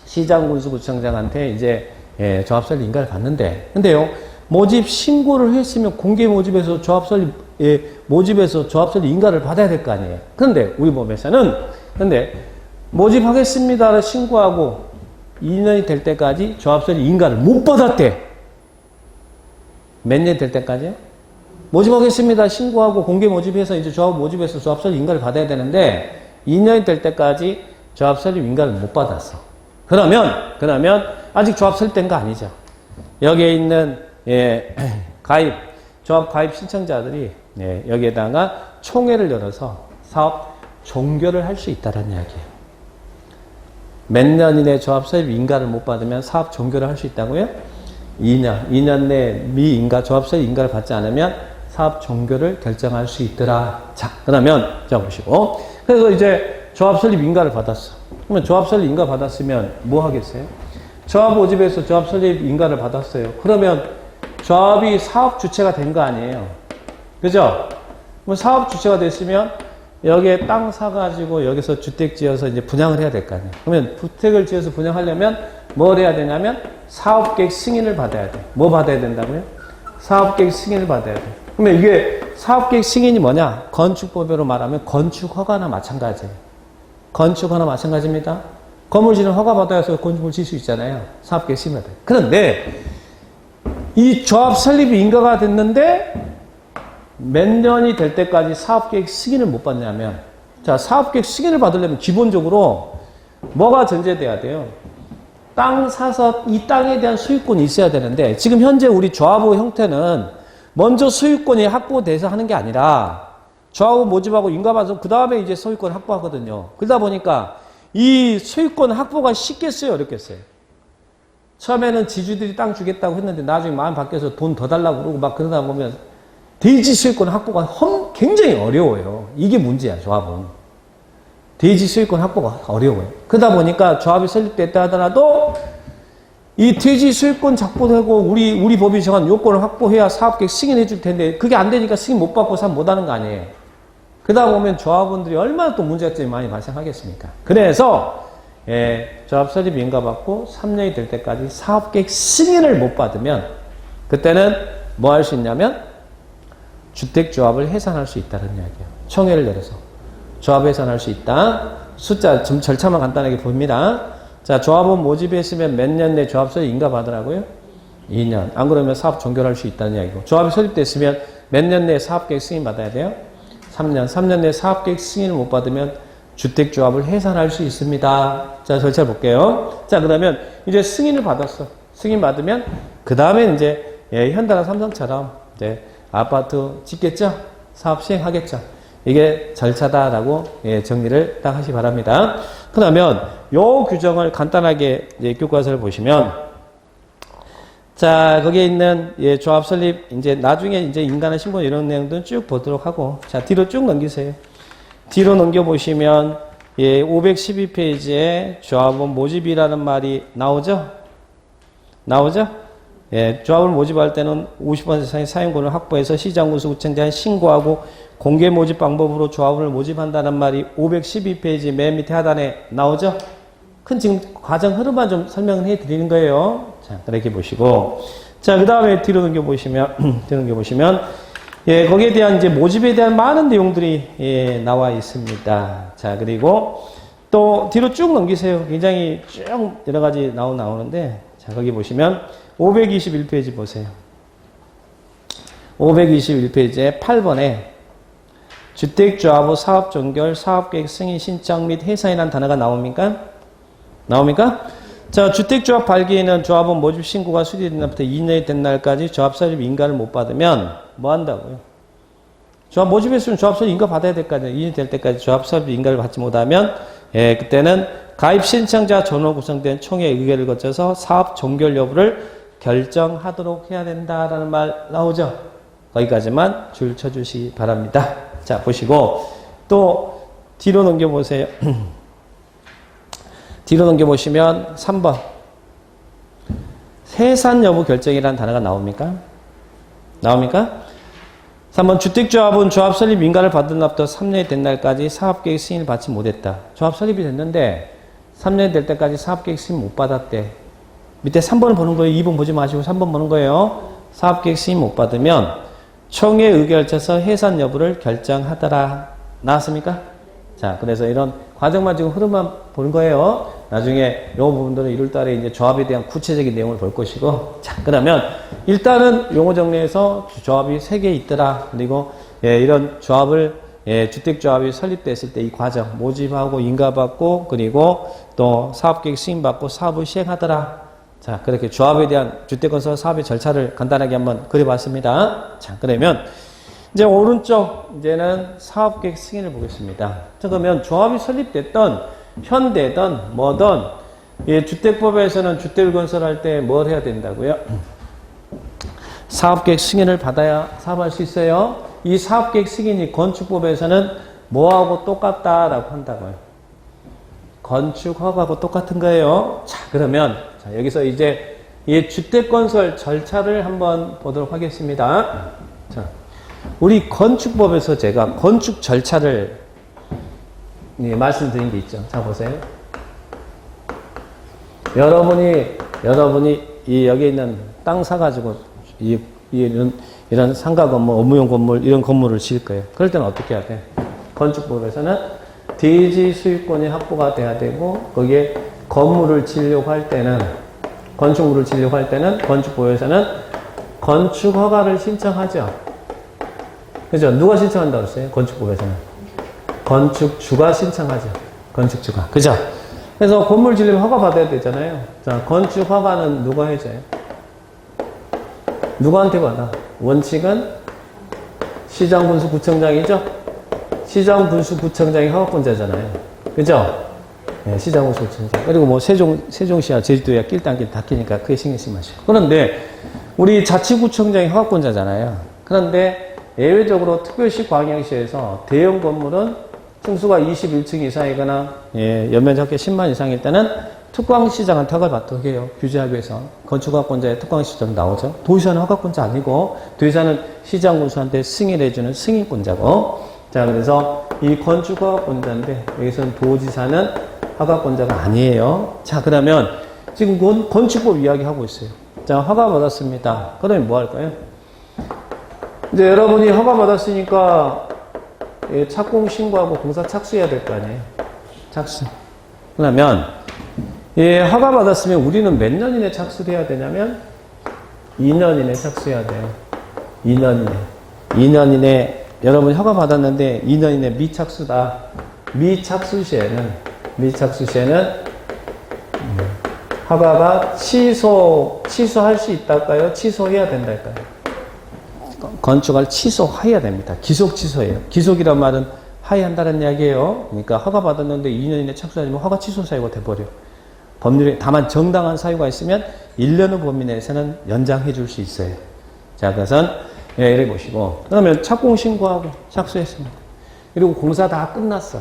시장군수구청장한테 이제 조합 설립 인가를 받는데, 근데요 모집 신고를 했으면 공개 모집에서 조합 설립 모집에서 조합 설립 인가를 받아야 될 거 아니에요. 그런데 우리 법에서는 모집하겠습니다를 신고하고 2년이 될 때까지 조합 설립 인가를 못 받았대. 몇 년 될 때까지요? 모집하겠습니다 신고하고 공개 모집해서 이제 조합 모집해서 조합 설립 인가를 받아야 되는데 2년이 될 때까지 조합 설립 인가를 못 받았어. 그러면 아직 조합 설립된 거 아니죠. 여기에 있는 조합 가입 신청자들이 여기에다가 총회를 열어서 사업 종결을 할 수 있다는 이야기예요. 몇 년 이내 조합 설립 인가를 못 받으면 사업 종결을 할 수 있다고요? 2년 내 조합 설립 인가를 받지 않으면 사업 종결을 결정할 수 있더라. 자, 그러면 자 보시고, 그래서 이제 조합 설립 인가를 받았어. 그러면 조합 설립 인가 받았으면 뭐 하겠어요? 조합 모집에서 조합 설립 인가를 받았어요. 그러면 조합이 사업 주체가 된 거 아니에요. 그죠? 그럼 사업 주체가 됐으면 여기에 땅 사가지고 여기서 주택 지어서 이제 분양을 해야 될 거 아니에요. 그러면 주택을 지어서 분양하려면 뭘 해야 되냐면 사업계획 승인을 받아야 돼. 뭐 받아야 된다고요? 사업계획 승인을 받아야 돼. 그러면 이게 사업계획 승인이 뭐냐? 건축법으로 말하면 건축허가나 마찬가지예요. 건축허가나 마찬가지입니다. 건물 짓는 허가 받아야 해서 건축을 지을 수 있잖아요. 사업계획 승인을 받아요. 그런데 이 조합 설립이 인가가 됐는데 몇 년이 될 때까지 사업계획 승인을 못 받냐면, 자, 사업계획 승인을 받으려면 기본적으로 뭐가 전제돼야 돼요? 땅 사서 이 땅에 대한 소유권이 있어야 되는데, 지금 현재 우리 조합의 형태는 먼저 소유권이 확보돼서 하는 게 아니라 조합 모집하고 인가받아서 그 다음에 이제 소유권 확보하거든요. 그러다 보니까 이 소유권 확보가 쉽겠어요, 어렵겠어요? 처음에는 지주들이 땅 주겠다고 했는데 나중에 마음 바뀌어서 돈 더 달라고 그러고 막 그러다 보면 대지 소유권 확보가 굉장히 어려워요. 이게 문제야, 조합은. 대지 소유권 확보가 어려워요. 그러다 보니까 조합이 설립됐다 하더라도 이 대지 소유권 확보되고 우리 법이 정한 요건을 확보해야 사업계획 승인해 줄 텐데 그게 안 되니까 승인 못 받고 사업 못 하는 거 아니에요. 그러다 보면 조합원들이 얼마나 또 문제점이 많이 발생하겠습니까? 그래서 조합 설립 인가받고 3년이 될 때까지 사업계획 승인을 못 받으면 그때는 뭐 할 수 있냐면 주택조합을 해산할 수 있다는 이야기예요. 총회를 내려서 조합 해산할 수 있다. 숫자 좀 절차만 간단하게 봅니다. 자, 조합원 모집했으면 몇 년 내 조합 설립 인가받으라고요? 2년. 안 그러면 사업 종결할 수 있다는 이야기고 조합이 설립됐으면 몇 년 내에 사업계획 승인 받아야 돼요? 3년. 3년 내에 사업계획 승인을 못 받으면 주택조합을 해산할 수 있습니다. 자, 절차 볼게요. 자, 그러면 이제 승인을 받았어. 승인 받으면 그 다음에 이제 현대나 삼성처럼 이제 아파트 짓겠죠? 사업 시행하겠죠? 이게 절차다라고 정리를 딱 하시 바랍니다. 그러면 요 규정을 간단하게 교과서를 보시면 자, 거기에 있는 조합 설립 이제 나중에 이제 인가나 신고 이런 내용들은 쭉 보도록 하고 자, 뒤로 쭉 넘기세요. 뒤로 넘겨 보시면 512페이지에 조합원 모집이라는 말이 나오죠? 나오죠? 조합을 모집할 때는 50% 이상의 사용권을 확보해서 시장군수구청장에 신고하고 공개 모집 방법으로 조합원을 모집한다는 말이 512페이지 맨 밑에 하단에 나오죠? 큰 지금 과정 흐름만 좀 설명을 해 드리는 거예요. 자, 그렇게 보시고. 자, 그 다음에 뒤로 넘겨보시면, 거기에 대한 이제 모집에 대한 많은 내용들이 나와 있습니다. 자, 그리고 또 뒤로 쭉 넘기세요. 굉장히 쭉 여러 가지 나오는데, 자, 거기 보시면 521페이지 보세요. 521페이지에 8번에 주택조합의 사업종결, 사업계획 승인 신청 및 해산이라는 단어가 나옵니까? 나옵니까? 자, 주택조합 발기에는 조합원 모집 신고가 수리된 날부터 2년이 된 날까지 조합 설립 인가를 못 받으면 뭐 한다고요? 조합 모집했으면 조합 설립 인가 받아야 될 거 아니에요. 2년이 될 때까지 조합 설립 인가를 받지 못하면 그때는 가입 신청자 전원 구성된 총회 의결을 거쳐서 사업 종결 여부를 결정하도록 해야 된다라는 말 나오죠? 거기까지만 줄 쳐주시기 바랍니다. 자, 보시고 또 뒤로 넘겨보세요. 뒤로 넘겨보시면 3번 해산 여부 결정이라는 단어가 나옵니까? 나옵니까? 3번 주택조합은 조합 설립 인가를 받은 날부터 3년이 된 날까지 사업계획 승인을 받지 못했다. 조합 설립이 됐는데 3년이 될 때까지 사업계획 승인 못 받았대. 밑에 3번을 보는 거예요. 2번 보지 마시고 3번 보는 거예요. 사업계획 승인 못 받으면 총회 의결을 쳐서 해산 여부를 결정하더라. 나왔습니까? 자, 그래서 이런 과정만 지금 흐름만 보는 거예요. 나중에 이 부분들은 1월 달에 이제 조합에 대한 구체적인 내용을 볼 것이고. 자, 그러면 일단은 용어 정리해서 조합이 3개 있더라. 그리고 이런 조합을 주택조합이 설립됐을 때 이 과정 모집하고 인가받고 그리고 또 사업계획 승인받고 사업을 시행하더라. 자, 그렇게 조합에 대한 주택건설 사업의 절차를 간단하게 한번 그려봤습니다. 자, 그러면 이제 오른쪽 이제는 사업계획 승인을 보겠습니다. 자, 그러면 조합이 설립됐던 현대든 뭐든 주택법에서는 주택을 건설할 때 뭘 해야 된다고요? 사업계획 승인을 받아야 사업할 수 있어요. 이 사업계획 승인이 건축법에서는 뭐하고 똑같다라고 한다고요? 건축허가하고 똑같은 거예요. 자, 그러면 자, 여기서 이제 이 주택건설 절차를 한번 보도록 하겠습니다. 자, 우리 건축법에서 제가 건축 절차를 말씀드린 게 있죠. 자, 보세요. 여러분이 여기 있는 땅 사가지고 이런 상가 건물, 업무용 건물 이런 건물을 지을 거예요. 그럴 때는 어떻게 해야 돼? 건축법에서는 대지 수익권이 확보가 돼야 되고 거기에 건물을 지으려고 할 때는 건축물을 지으려고 할 때는 건축법에서는 건축 허가를 신청하죠. 그죠? 누가 신청한다고 했어요? 건축법에서는 건축주가 신청하죠. 건축주가. 그죠? 그래서 건물 지으려면 허가 받아야 되잖아요. 자, 건축 허가는 누가 해줘요? 누구한테 받아? 원칙은 시장군수구청장이죠? 시장군수구청장이 허가권자잖아요. 그죠? 예, 시장호수 천장. 그리고 뭐 세종시와 제주도야 낄땅낄 다 끼니까 그게 신경 쓰지 마시고. 그런데 우리 자치구청장이 허가권자잖아요. 그런데 예외적으로 특별시 광역시에서 대형 건물은 층수가 21층 이상이거나 예, 연면적계 10만 이상일 때는 특광시장한테 허가를 받도록 해요. 규제하기 위해서. 건축허가권자의 특광시장 나오죠. 도시사는 허가권자 아니고 도시사는 시장군수한테 승인해주는 승인권자고. 자, 그래서 이 건축허가권자인데 여기서는 도지사는 허가권자가 아니에요. 자, 그러면 지금 건축법 이야기하고 있어요. 자, 허가 받았습니다. 그러면 뭐 할까요? 이제 여러분이 허가 받았으니까 착공 신고하고 공사 착수해야 될 거 아니에요. 착수. 그러면 허가 받았으면 우리는 몇 년 이내 착수를 해야 되냐면 2년 이내 착수해야 돼요. 2년 이내. 2년 이내 여러분 허가 받았는데 2년 이내 미착수다. 미착수 시에는 허가가 취소할 수 있달까요? 취소해야 된달까요? 건축을 취소해야 됩니다. 기속 취소예요. 기속이란 말은 하회한다는 이야기예요. 그러니까 허가 받았는데 2년 이내 착수하면 허가 취소 사유가 돼버려. 법률에 다만 정당한 사유가 있으면 1년의 범위 내에서는 연장해 줄 수 있어요. 자, 그것은 이래 보시고 그러면 착공 신고하고 착수했습니다. 그리고 공사 다 끝났어.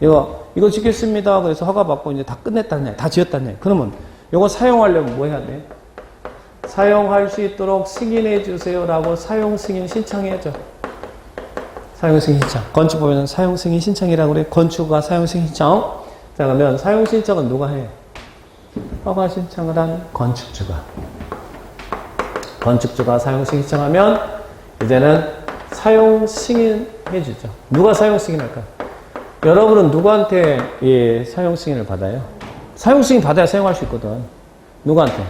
이거 짓겠습니다. 그래서 허가 받고 이제 다 끝냈다네. 다 지었다네. 그러면 이거 사용하려면 뭐 해야 돼? 사용할 수 있도록 승인해 주세요라고 사용 승인 신청해야죠. 사용 승인 신청. 건축법에는 사용 승인 신청이라고 그래. 건축가 사용 승인 신청. 자, 그러면 사용 신청은 누가 해? 허가 신청을 한 건축주가. 건축주가 사용 승인 신청하면 이제는 사용 승인해 주죠. 누가 사용 승인할까? 여러분은 누구한테 사용 승인을 받아요? 사용 승인 받아야 사용할 수 있거든. 누구한테?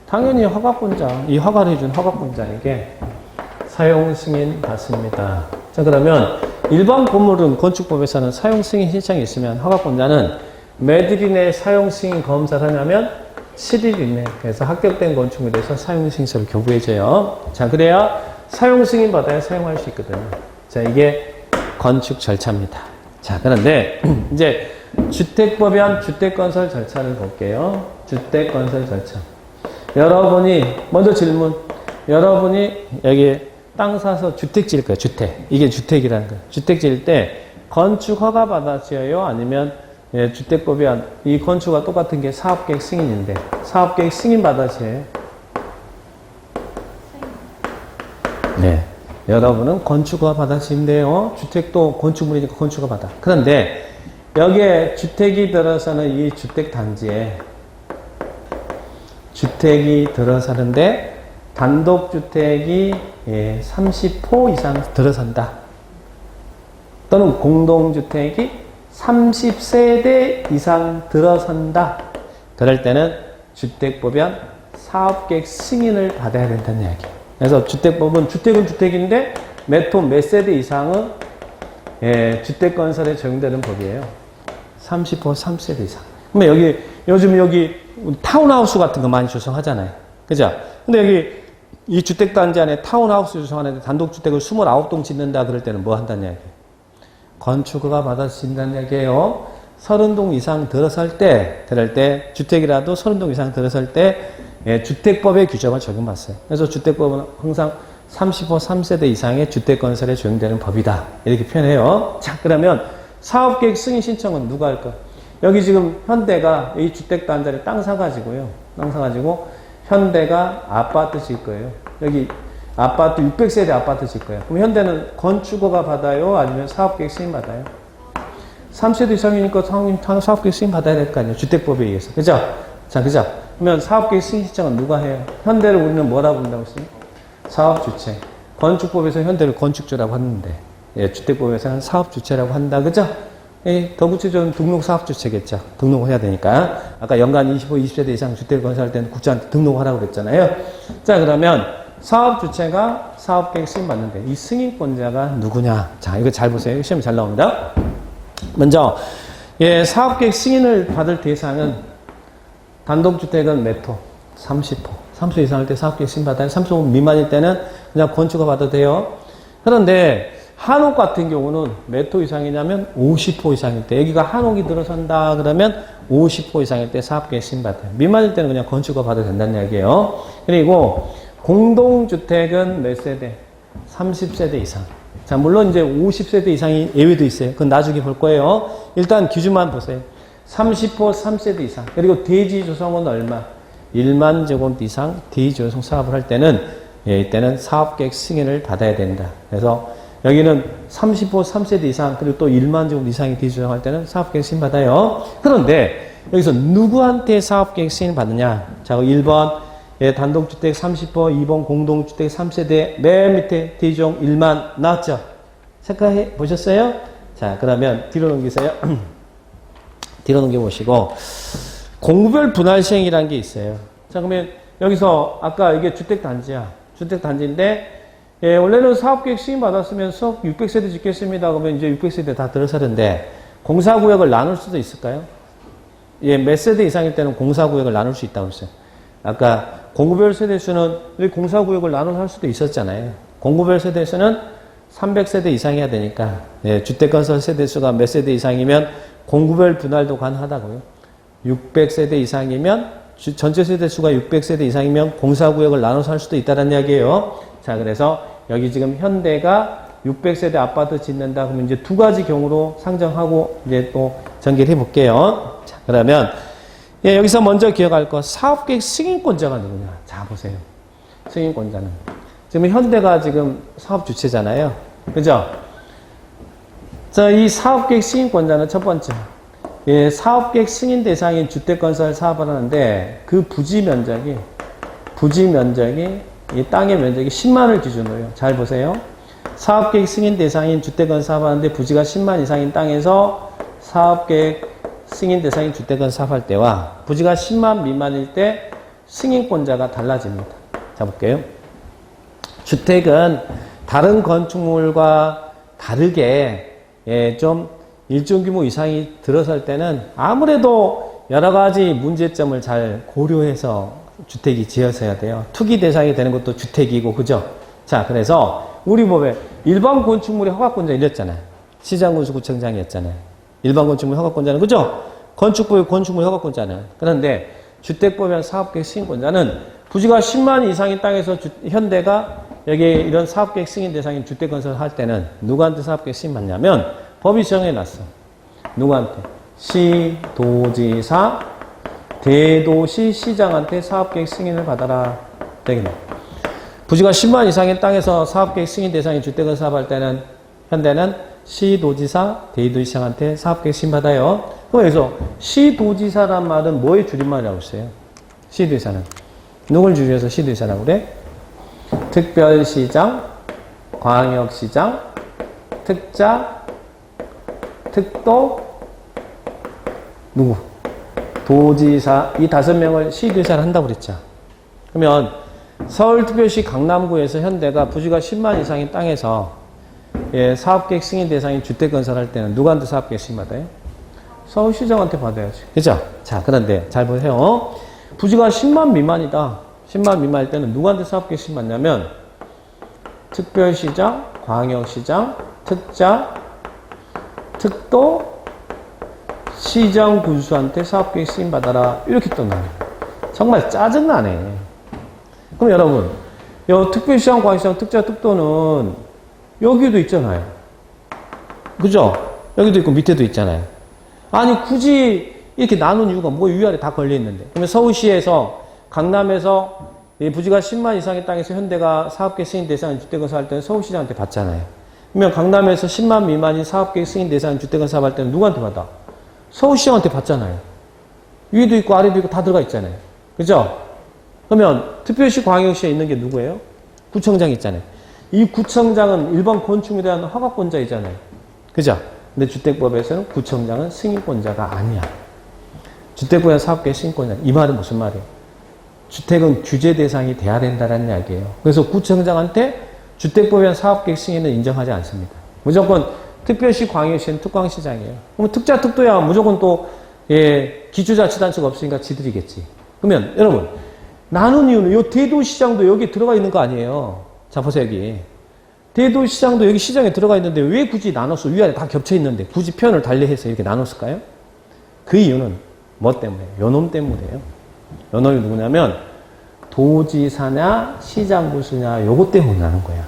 당연히 허가권자, 이 허가를 해준 허가권자에게 사용 승인 받습니다. 자, 그러면 일반 건물은 건축법에서는 사용 승인 신청이 있으면 허가권자는 몇일 이내에 사용 승인 검사를 하냐면 7일 이내. 그래서 합격된 건축물에 대해서 사용 승인서를 교부해줘요. 자, 그래야 사용 승인 받아야 사용할 수 있거든요. 자, 이게 건축 절차입니다. 자, 그런데 이제 주택법에 주택건설 절차를 볼게요. 주택건설 절차. 여러분이 먼저 질문. 여러분이 여기 땅 사서 주택 지을 거예요. 주택. 이게 주택이라는 거예요. 주택 지을 때 건축 허가 받아 지어요? 아니면 주택법에 이 건축과 똑같은 게 사업계획 승인인데 사업계획 승인 받아 지어요? 네. 여러분은 건축허가 받아 지은데요. 주택도 건축물이니까 건축허가 받아. 그런데 여기에 주택이 들어서는 이 주택단지에 주택이 들어서는데 단독주택이 30호 이상 들어선다. 또는 공동주택이 30세대 이상 들어선다. 그럴 때는 주택법에 사업계획 승인을 받아야 된다는 이야기예요. 그래서 주택법은 주택은 주택인데 몇 호 몇 세대 이상은 주택건설에 적용되는 법이에요. 30호 3세대 이상. 그러면 요즘 여기 타운하우스 같은 거 많이 조성하잖아요. 그죠? 근데 여기 이 주택단지 안에 타운하우스 조성하는데 단독주택을 29동 짓는다 그럴 때는 뭐 한다는 이야기예요? 건축허가 받아진다는 얘기예요. 30동 이상 들어설 때, 주택이라도 30동 이상 들어설 때, 주택법의 규정을 적용받았어요. 그래서 주택법은 항상 30호 3세대 이상의 주택건설에 적용되는 법이다. 이렇게 표현해요. 자, 그러면 사업계획 승인 신청은 누가 할까? 여기 지금 현대가 이 주택단지를 땅 사가지고요. 땅 사가지고 현대가 아파트 질 거예요. 여기 아파트 600세대 아파트 질 거예요. 그럼 현대는 건축허가 받아요? 아니면 사업계획 승인 받아요? 3세대 이상이니까 사업계획 승인 받아야 될 거 아니에요. 주택법에 의해서. 그죠? 자, 그죠? 그러면 사업계획 승인 신청은 누가 해요? 현대를 우리는 뭐라고 부른다고 했어요? 사업주체. 건축법에서 현대를 건축주라고 하는데, 주택법에서는 사업주체라고 한다. 그죠? 더 구체적으로 등록사업주체겠죠. 등록을 해야 되니까. 아까 연간 25, 20세대 이상 주택을 건설할 때는 국장한테 등록하라고 그랬잖아요. 자, 그러면 사업주체가 사업계획 승인 받는데 이 승인권자가 누구냐? 자, 이거 잘 보세요. 시험에 잘 나옵니다. 먼저 사업계획 승인을 받을 대상은 단독주택은 몇 호? 30호. 30호 이상일 때 사업계획 승인 받아요. 30호 미만일 때는 그냥 건축허가 받아도 돼요. 그런데 한옥 같은 경우는 몇 호 이상이냐면 50호 이상일 때, 여기가 한옥이 들어선다 그러면 50호 이상일 때 사업계획 승인받아요. 미만일 때는 그냥 건축허 받아도 된다는 이야기예요. 그리고 공동주택은 몇 세대? 30세대 이상. 자, 물론 이제 50세대 이상이 예외도 있어요. 그건 나중에 볼 거예요. 일단 기준만 보세요. 30호 3세대 이상. 그리고 대지 조성은 얼마? 1만 제곱미터 이상 대지 조성 사업을 할 때는, 이때는 사업계획 승인을 받아야 된다. 그래서 여기는 30호 3세대 이상, 그리고 또 1만 제곱미터 이상의 대지 조성할 때는 사업계획 승인 받아요. 그런데 여기서 누구한테 사업계획 승인 받느냐? 자, 1번 단독주택 30호, 2번 공동주택 3세대, 맨 밑에 대지조성 1만 나왔죠? 체크해 보셨어요? 자, 그러면 뒤로 넘기세요. 뒤로 넘겨보시고, 공구별 분할 시행이라는 게 있어요. 자, 그러면 여기서 아까 이게 주택단지야. 주택단지인데, 원래는 사업계획 승인 받았으면 석 600세대 짓겠습니다. 그러면 이제 600세대 다 들어서는데, 공사구역을 나눌 수도 있을까요? 몇 세대 이상일 때는 공사구역을 나눌 수 있다고 했어요. 아까 공구별 세대수는 공사구역을 나눠서 할 수도 있었잖아요. 공구별 세대수는 300세대 이상이어야 되니까, 주택건설 세대수가 몇 세대 이상이면 공구별 분할도 가능하다고요. 600세대 이상이면, 전체 세대수가 600세대 이상이면 공사구역을 나눠서 할 수도 있다는 이야기예요. 자, 그래서 여기 지금 현대가 600세대 아파트 짓는다 그러면 이제 두 가지 경우로 상정하고 이제 또 전개를 해볼게요. 자, 그러면 여기서 먼저 기억할 거, 사업계획 승인권자가 누구냐? 자, 보세요. 승인권자는. 지금 현대가 지금 사업 주체잖아요. 그죠? 자, 이 사업계획 승인권자는 첫 번째. 사업계획 승인 대상인 주택건설 사업을 하는데 그 부지 면적이 이 땅의 면적이 10만을 기준으로요. 잘 보세요. 사업계획 승인 대상인 주택건설 사업을 하는데 부지가 10만 이상인 땅에서 사업계획 승인 대상인 주택은 사업할 때와 부지가 10만 미만일 때 승인권자가 달라집니다. 자, 볼게요. 주택은 다른 건축물과 다르게 좀 일정 규모 이상이 들어설 때는 아무래도 여러 가지 문제점을 잘 고려해서 주택이 지어져야 돼요. 투기 대상이 되는 것도 주택이고, 그죠? 자, 그래서 우리 법에 일반 건축물의 허가권자 일렸잖아요. 시장군수구청장이었잖아요. 일반 건축물 허가권자는, 그죠? 건축법의 건축물 허가권자는. 그런데 주택법의 사업계획 승인권자는 부지가 10만 이상인 땅에서 현대가 여기 이런 사업계획 승인 대상인 주택건설을 할 때는 누구한테 사업계획 승인 받냐면 법이 정해놨어. 누구한테? 시, 도지사, 대도시, 시장한테 사업계획 승인을 받아라. 되겠네. 부지가 10만 이상인 땅에서 사업계획 승인 대상인 주택건설 사업할 때는 현대는 시도지사, 대도시장한테 사업계획 승인받아요. 그래서 시도지사란 말은 뭐의 줄임말이라고 했어요? 시도지사는. 누굴 줄여서 시도지사라고 그래? 특별시장, 광역시장, 특자, 특도, 누구? 도지사, 이 5명을 시도지사를 한다고 그랬죠. 그러면 서울특별시 강남구에서 현대가 부지가 10만 이상인 땅에서 사업계획 승인 대상인 주택 건설할 때는 누구한테 사업계획 승인 받아요? 서울시장한테 받아야지. 그죠? 자, 그런데 잘 보세요. 부지가 10만 미만이다. 10만 미만일 때는 누구한테 사업계획 승인 받냐면 특별시장, 광역시장, 특자, 특도, 시장 군수한테 사업계획 승인 받아라. 이렇게 떴나요? 정말 짜증나네. 그럼 여러분, 요 특별시장, 광역시장, 특자, 특도는 여기도 있잖아요. 그죠? 여기도 있고 밑에도 있잖아요. 아니, 굳이 이렇게 나눈 이유가 뭐 위아래 다 걸려있는데. 그러면 서울시에서, 강남에서 부지가 10만 이상의 땅에서 현대가 사업계획 승인 대상인 주택건설 할 때는 서울시장한테 받잖아요. 그러면 강남에서 10만 미만인 사업계획 승인 대상인 주택건설 할 때는 누구한테 받아? 서울시장한테 받잖아요. 위도 있고 아래도 있고 다 들어가 있잖아요. 그죠? 그러면 특별시 광역시에 있는 게 누구예요? 구청장 있잖아요. 이 구청장은 일반 건축에 대한 허가권자이잖아요. 그죠? 근데 주택법에서는 구청장은 승인권자가 아니야. 주택부의 사업계획 승인권자. 이 말은 무슨 말이에요? 주택은 규제 대상이 돼야 된다는 이야기예요. 그래서 구청장한테 주택법의 사업계획 승인은 인정하지 않습니다. 무조건 특별시, 광역시는 특광시장이에요. 그럼 특자, 특도야 무조건 또 기초자치단체가 없으니까 지들이겠지. 그러면 여러분, 나눈 이유는 이 대도시장도 여기 들어가 있는 거 아니에요. 자, 보세요, 여기. 대도시장도 여기 시장에 들어가 있는데 왜 굳이 나눴어? 위아래 다 겹쳐 있는데 굳이 표현을 달리해서 이렇게 나눴을까요? 그 이유는 뭐 때문에? 요놈 때문이에요. 요놈이 누구냐면 도지사냐 시장군수냐 요것 때문에 나눈 거야.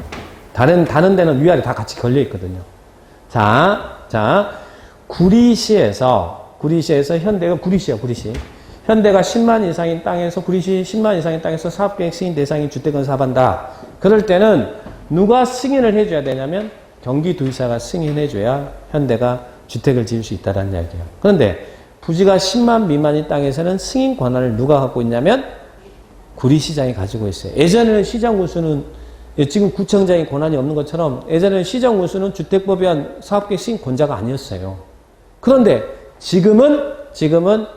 다른 데는 위아래 다 같이 걸려 있거든요. 자, 구리시에서 현대가 구리시야, 구리시. 현대가 10만 이상인 땅에서 구리시 10만 이상인 땅에서 사업계획 승인 대상인 주택을 사업한다. 그럴 때는 누가 승인을 해줘야 되냐면 경기도지사가 승인해줘야 현대가 주택을 지을 수 있다는 이야기예요. 그런데 부지가 10만 미만인 땅에서는 승인 권한을 누가 갖고 있냐면 구리시장이 가지고 있어요. 예전에는 시장군수는 지금 구청장이 권한이 없는 것처럼 예전에는 시장군수는 주택법에 의한 사업계획 승인 권자가 아니었어요. 그런데 지금은 10만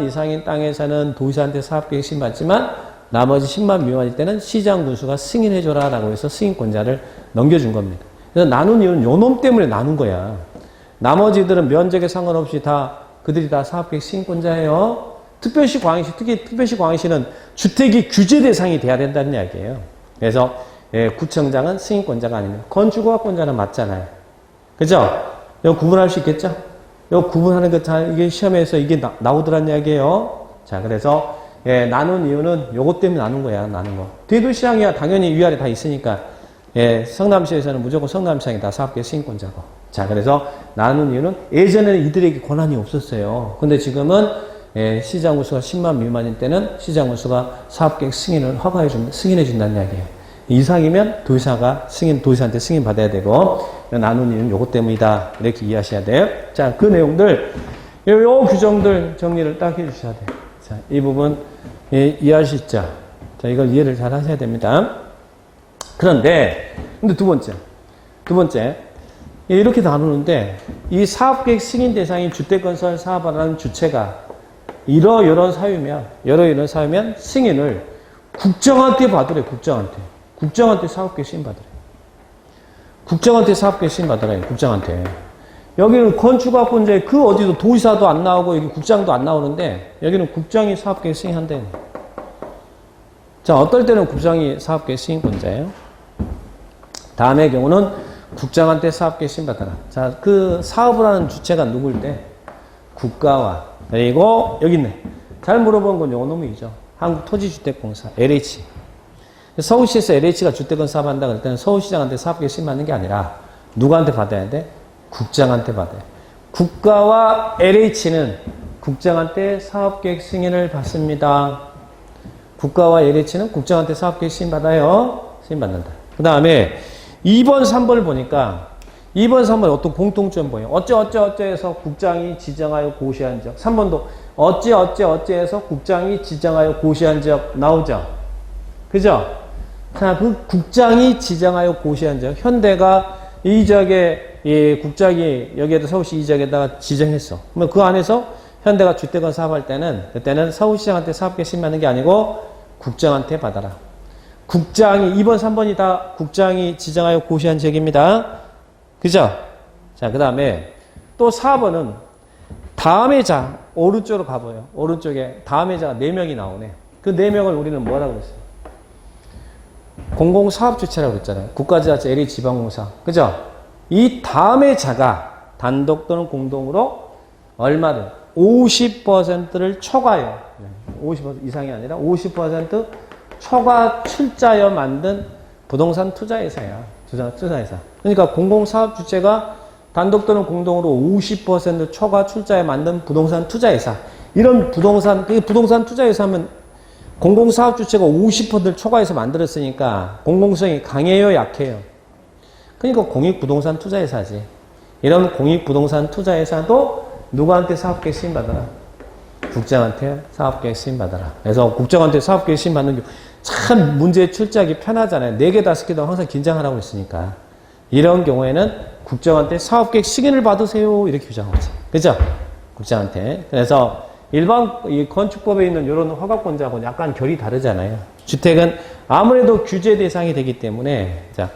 이상인 땅에서는 도지사한테 사업계획 승인 받지만 나머지 10만 미만일 때는 시장군수가 승인해줘라 라고 해서 승인권자를 넘겨준 겁니다. 그래서 나눈 이유는 요놈 때문에 나눈 거야. 나머지들은 면적에 상관없이 그들이 다 사업계획 승인권자예요. 특별시 광역시, 특히 특별시 광역시는 주택이 규제 대상이 돼야 된다는 이야기예요. 그래서 구청장은 승인권자가 아닙니다. 건축허가권자는 맞잖아요. 그죠? 이거 구분할 수 있겠죠? 이거 구분하는 거 이게 시험에서 이게 나오더란 이야기예요. 자, 그래서 나눈 이유는 요것 때문에 나눈 거야, 나눈 거. 대도시장이야 당연히 위아래 다 있으니까 성남시에서는 무조건 성남시장이 다 사업계획 승인권자고. 자, 그래서 나눈 이유는 예전에는 이들에게 권한이 없었어요. 근데 지금은 시장군수가 10만 미만일 때는 시장군수가 사업계획 승인을 승인해준다는 이야기예요. 이상이면 도지사한테 승인 받아야 되고, 나눈 이유는 요것 때문이다. 이렇게 이해하셔야 돼요. 자, 그 내용들, 요 규정들 정리를 딱 해주셔야 돼요. 자, 이 부분 이해할 수 있죠? 자, 이걸 이해를 잘 하셔야 됩니다. 근데 두 번째, 이렇게 나누는데, 이 사업계획 승인 대상인 주택건설 사업하라는 주체가 이러이러한 사유면 승인을 국정한테 받으래, 국정한테 사업계획 승인 받으래. 국정한테 사업계획 승인 받으래, 국정한테. 여기는 건축학권자에 그 어디도 도지사도 안 나오고 여기 국장도 안 나오는데 여기는 국장이 사업계획 승인한대. 자, 어떨 때는 국장이 사업계획 승인권자예요. 다음의 경우는 국장한테 사업계획 승인 받아라. 자, 그 사업을 하는 주체가 누구일 때? 국가와 그리고 여기 있네. 잘 물어본 건 요거 놈이죠. 한국토지주택공사 LH. 서울시에서 LH가 주택을 사업한다 그럴 때는 서울시장한테 사업계획 승인 받는 게 아니라 누구한테 받아야 돼? 국장한테 받아요. 국가와 LH는 국장한테 사업계획 승인을 받습니다. 국가와 LH는 국장한테 사업계획 승인 받아요. 승인 받는다. 그 다음에 2번, 3번을 보니까 2번, 3번에 어떤 공통점 보여요. 어째서 국장이 지정하여 고시한 적. 3번도 어째서 국장이 지정하여 고시한 적 나오죠. 그죠? 자, 그 국장이 지정하여 고시한 적. 현대가 이 지역에 국장이 여기에도 서울시 이 지역에다가 지정했어. 그러면 그 안에서 현대가 주택을 사업할 때는 그때는 서울시장한테 사업계획 승인 받는 게 아니고 국장한테 받아라. 국장이 2번, 3번이 다 국장이 지정하여 고시한 지역입니다. 그죠? 자, 그 다음에 또 4번은 다음의 자 오른쪽으로 가봐요. 오른쪽에 다음의 자가 4명이 나오네. 그 4명을 우리는 뭐라고 그랬어요? 공공사업주체라고 그랬잖아요. 국가지자체, LH지방공사. 그죠? 이 다음의 자가 단독 또는 공동으로 얼마를 50%를 초과해요. 50% 이상이 아니라 50% 초과 출자여 만든 부동산 투자회사야. 투자회사. 그러니까 공공사업주체가 단독 또는 공동으로 50% 초과 출자에 만든 부동산 투자회사. 이런 부동산 투자회사 하면 공공사업주체가 50%를 초과해서 만들었으니까 공공성이 강해요, 약해요? 그러니까 공익부동산 투자회사지. 이런 공익부동산 투자회사도 누구한테 사업계획 승인 받아라? 국장한테 사업계획 승인 받아라. 그래서 국장한테 사업계획 승인 받는 게 참 문제에 출제하기 편하잖아요. 4개, 5개도 항상 긴장하라고 했으니까. 이런 경우에는 국장한테 사업계획 승인을 받으세요. 이렇게 규정하고 있어요. 그죠? 국장한테. 그래서 일반 이 건축법에 있는 이런 허가권자하고는 약간 결이 다르잖아요. 주택은 아무래도 규제 대상이 되기 때문에 자,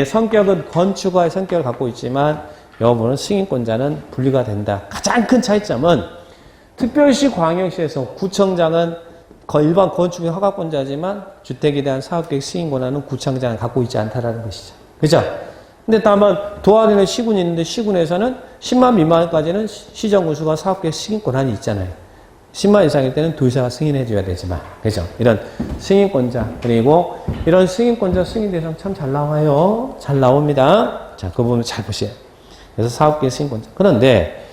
성격은 건축가의 성격을 갖고 있지만 이 부분은 승인권자는 분리가 된다. 가장 큰 차이점은 특별시 광역시에서 구청장은 일반 건축의 허가권자지만 주택에 대한 사업계획 승인 권한은 구청장이 갖고 있지 않다라는 것이죠. 그죠? 근데 다만 도안에는 시군이 있는데 시군에서는 10만 미만까지는 시정군수가 사업계획 승인 권한이 있잖아요. 10만 이상일 때는 도의사가 승인해 줘야 되지만. 그죠? 이런 승인권자. 그리고 이런 승인권자 승인 대상 참 잘 나와요. 잘 나옵니다. 자, 그 부분 잘 보세요. 그래서 사업계획 승인권자. 그런데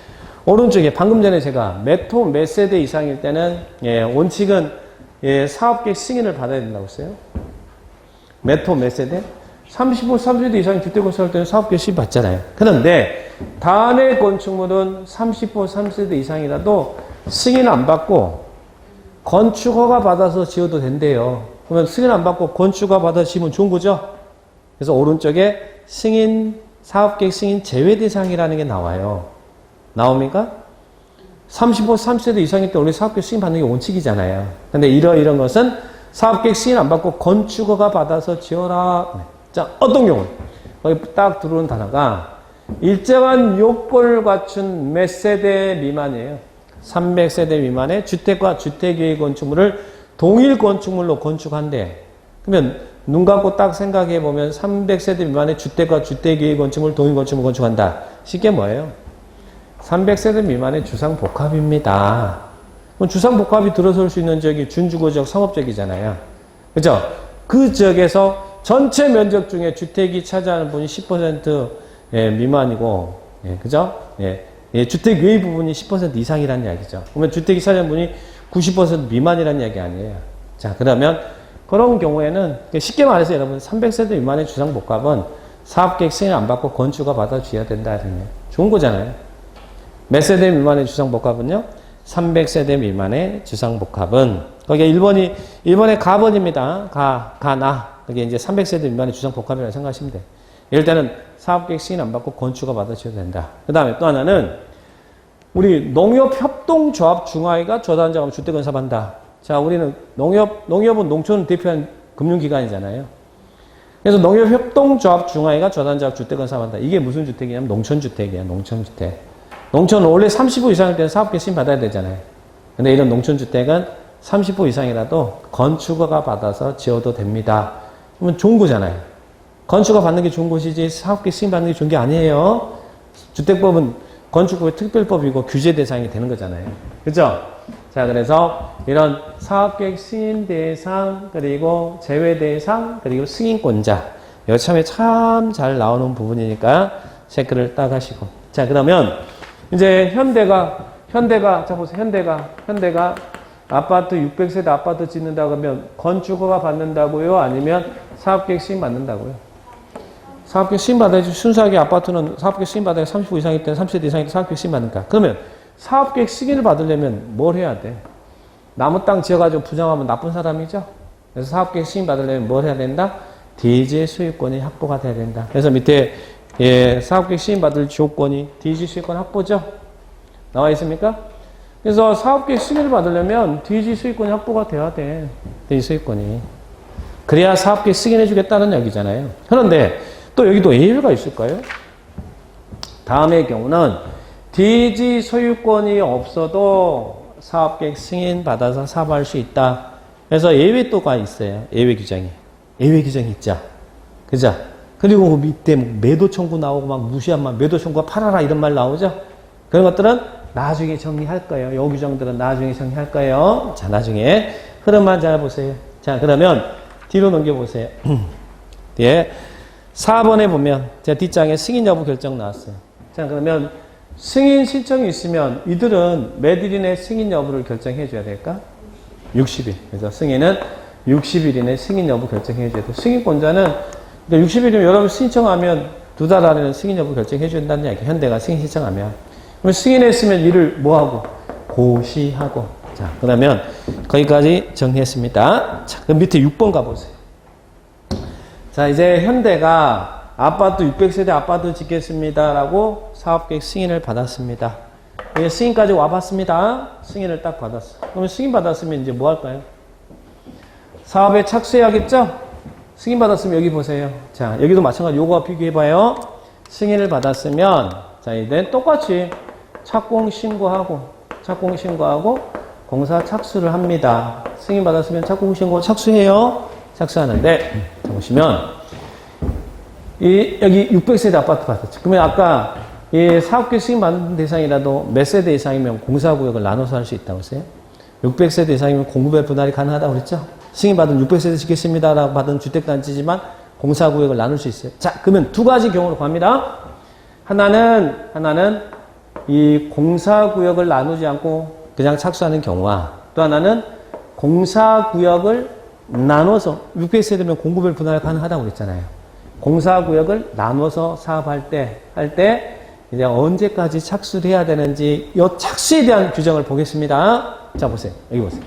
오른쪽에 방금 전에 제가 몇 세대 이상일 때는 원칙은 사업계획 승인을 받아야 된다고 했어요. 몇 세대? 30세대 이상 주택 건설할 때는 사업계획 승인 받잖아요. 그런데 다음의 건축물은 3세대 이상이라도 승인 안 받고 건축허가 받아서 지어도 된대요. 그러면 승인 안 받고 건축허가 받아서 지으면 좋은 거죠? 그래서 오른쪽에 사업계획 승인 제외 대상이라는 게 나와요. 나옵니까? 3세대 이상일 때 원래 사업계획 승인 받는 게 원칙이잖아요. 근데 이런 것은 사업계획 승인 안 받고 건축허가 받아서 지어라. 자, 어떤 경우? 거기 딱 들어오는 단어가 일정한 요건을 갖춘 몇 세대 미만이에요. 300세대 미만의 주택과 주택외의 건축물을 동일 건축물로 건축한대. 그러면 눈 감고 딱 생각해 보면 300세대 미만의 주택과 주택외의 건축물을 동일 건축물로 건축한다. 쉽게 뭐예요? 300세대 미만의 주상복합입니다. 그럼 주상복합이 들어설 수 있는 지역이 준주거지역, 상업지역이잖아요. 그죠? 그 지역에서 전체 면적 중에 주택이 차지하는 분이 10% 미만이고, 그죠? 주택 외의 부분이 10% 이상이라는 이야기죠. 그러면 주택이 차지하는 분이 90% 미만이라는 이야기 아니에요. 자, 그러면 그런 경우에는 쉽게 말해서 여러분 300세대 미만의 주상복합은 사업계획 승인 안 받고 건축허가 받아줘야 된다. 좋은 거잖아요. 몇 세대 미만의 주상복합은요? 300세대 미만의 주상복합은 거기에 1번의 가번입니다. 가나. 그게 이제 300세대 미만의 주상복합이라고 생각하시면 돼요. 이럴 때는 사업계획 승인 안 받고 건축허가 받아줘야 된다. 그 다음에 또 하나는 우리 농협협동조합 중화회가 조단자금 주택건설한다. 자, 우리는 농협은 농촌을 대표하는 금융기관이잖아요. 그래서 농협협동조합 중화회가 조단자금 주택건설한다. 이게 무슨 주택이냐면 농촌주택이에요. 농촌주택. 농촌은 원래 30호 이상일 때는 사업계획 승인 받아야 되잖아요. 근데 이런 농촌주택은 30호 이상이라도 건축허가 받아서 지어도 됩니다. 그러면 좋은 거잖아요. 건축허가 받는 게 좋은 것이지 사업계획 승인 받는 게 좋은 게 아니에요. 주택법은 건축법의 특별법이고 규제 대상이 되는 거잖아요. 그죠? 자, 그래서 이런 사업계획 승인 대상, 그리고 제외 대상, 그리고 승인권자. 이거 참 잘 나오는 부분이니까 체크를 딱 하시고. 자, 그러면 이제 현대가 자 보세요. 현대가 아파트 600세대 아파트 짓는다 그러면 건축허가 받는다고요? 아니면 사업계획 승인 받는다고요? 사업계획 승인 받아야지. 순수하게 아파트는 사업계획 승인 받아야 35 이상일 때는 30세대 이상일 때 사업계획 승인 받는다. 그러면 사업계획 승인을 받으려면 뭘 해야 돼? 나무 땅 지어가지고 부정하면 나쁜 사람이죠? 그래서 사업계획 승인 받으려면 뭘 해야 된다? 대지의 소유권이 확보가 돼야 된다. 그래서 밑에 사업계획 승인 받을 조건이 대지 소유권 확보죠? 나와 있습니까? 그래서 사업계획 승인을 받으려면 대지 소유권이 확보가 돼야 돼. 대지 소유권이. 그래야 사업계획 승인해 주겠다는 얘기잖아요. 그런데 또 여기도 예외가 있을까요? 다음의 경우는 대지 소유권이 없어도 사업계획 승인 받아서 사업할 수 있다. 그래서 예외 또가 있어요. 예외 규정이 있죠. 그죠? 그리고 밑에 매도 청구 나오고 막 무시한 매도 청구가 팔아라 이런 말 나오죠? 그런 것들은 나중에 정리할 거예요. 요 규정들은 나중에 정리할 거예요. 자, 나중에 흐름만 잘 보세요. 자, 그러면 뒤로 넘겨보세요. 예. 4번에 보면 제가 뒷장에 승인 여부 결정 나왔어요. 자, 그러면 승인 신청이 있으면 이들은 몇 일 이내 승인 여부를 결정해 줘야 될까? 60일. 그래서 승인은 60일 이내 승인 여부 결정해 줘야 돼. 승인권자는 60일이면 여러분 신청하면 2달 안에는 승인 여부 결정해 준다는 이야기. 현대가 승인 신청하면. 그럼 승인했으면 이를 뭐하고? 고시하고. 자, 그러면 거기까지 정리했습니다. 자, 그럼 밑에 6번 가보세요. 자, 이제 현대가 아파트 600세대 아파트 짓겠습니다라고 사업계획 승인을 받았습니다. 예, 승인까지 와봤습니다. 승인을 딱 받았어. 그러면 승인 받았으면 이제 뭐 할까요? 사업에 착수해야겠죠? 승인 받았으면 여기 보세요. 자, 여기도 마찬가지 요거와 비교해봐요. 승인을 받았으면 자, 이제 똑같이 착공 신고하고 공사 착수를 합니다. 승인 받았으면 착공신고 착수해요. 착수하는데, 자, 보시면, 여기 600세대 아파트 받았죠. 그러면 아까 이 사업계획 승인 받는 대상이라도 몇 세대 이상이면 공사구역을 나눠서 할 수 있다고 했어요? 600세대 이상이면 공구별 분할이 가능하다고 그랬죠? 승인 받은 600세대 짓겠습니다. 라고 받은 주택단지지만 공사구역을 나눌 수 있어요. 자, 그러면 두 가지 경우로 갑니다. 하나는 이 공사구역을 나누지 않고 그냥 착수하는 경우와 또 하나는 공사구역을 나눠서 600세대면 공구별 분할 가능하다고 그랬잖아요. 공사구역을 나눠서 사업할 때, 이제 언제까지 착수를 해야 되는지, 이 착수에 대한 규정을 보겠습니다. 자, 보세요. 여기 보세요.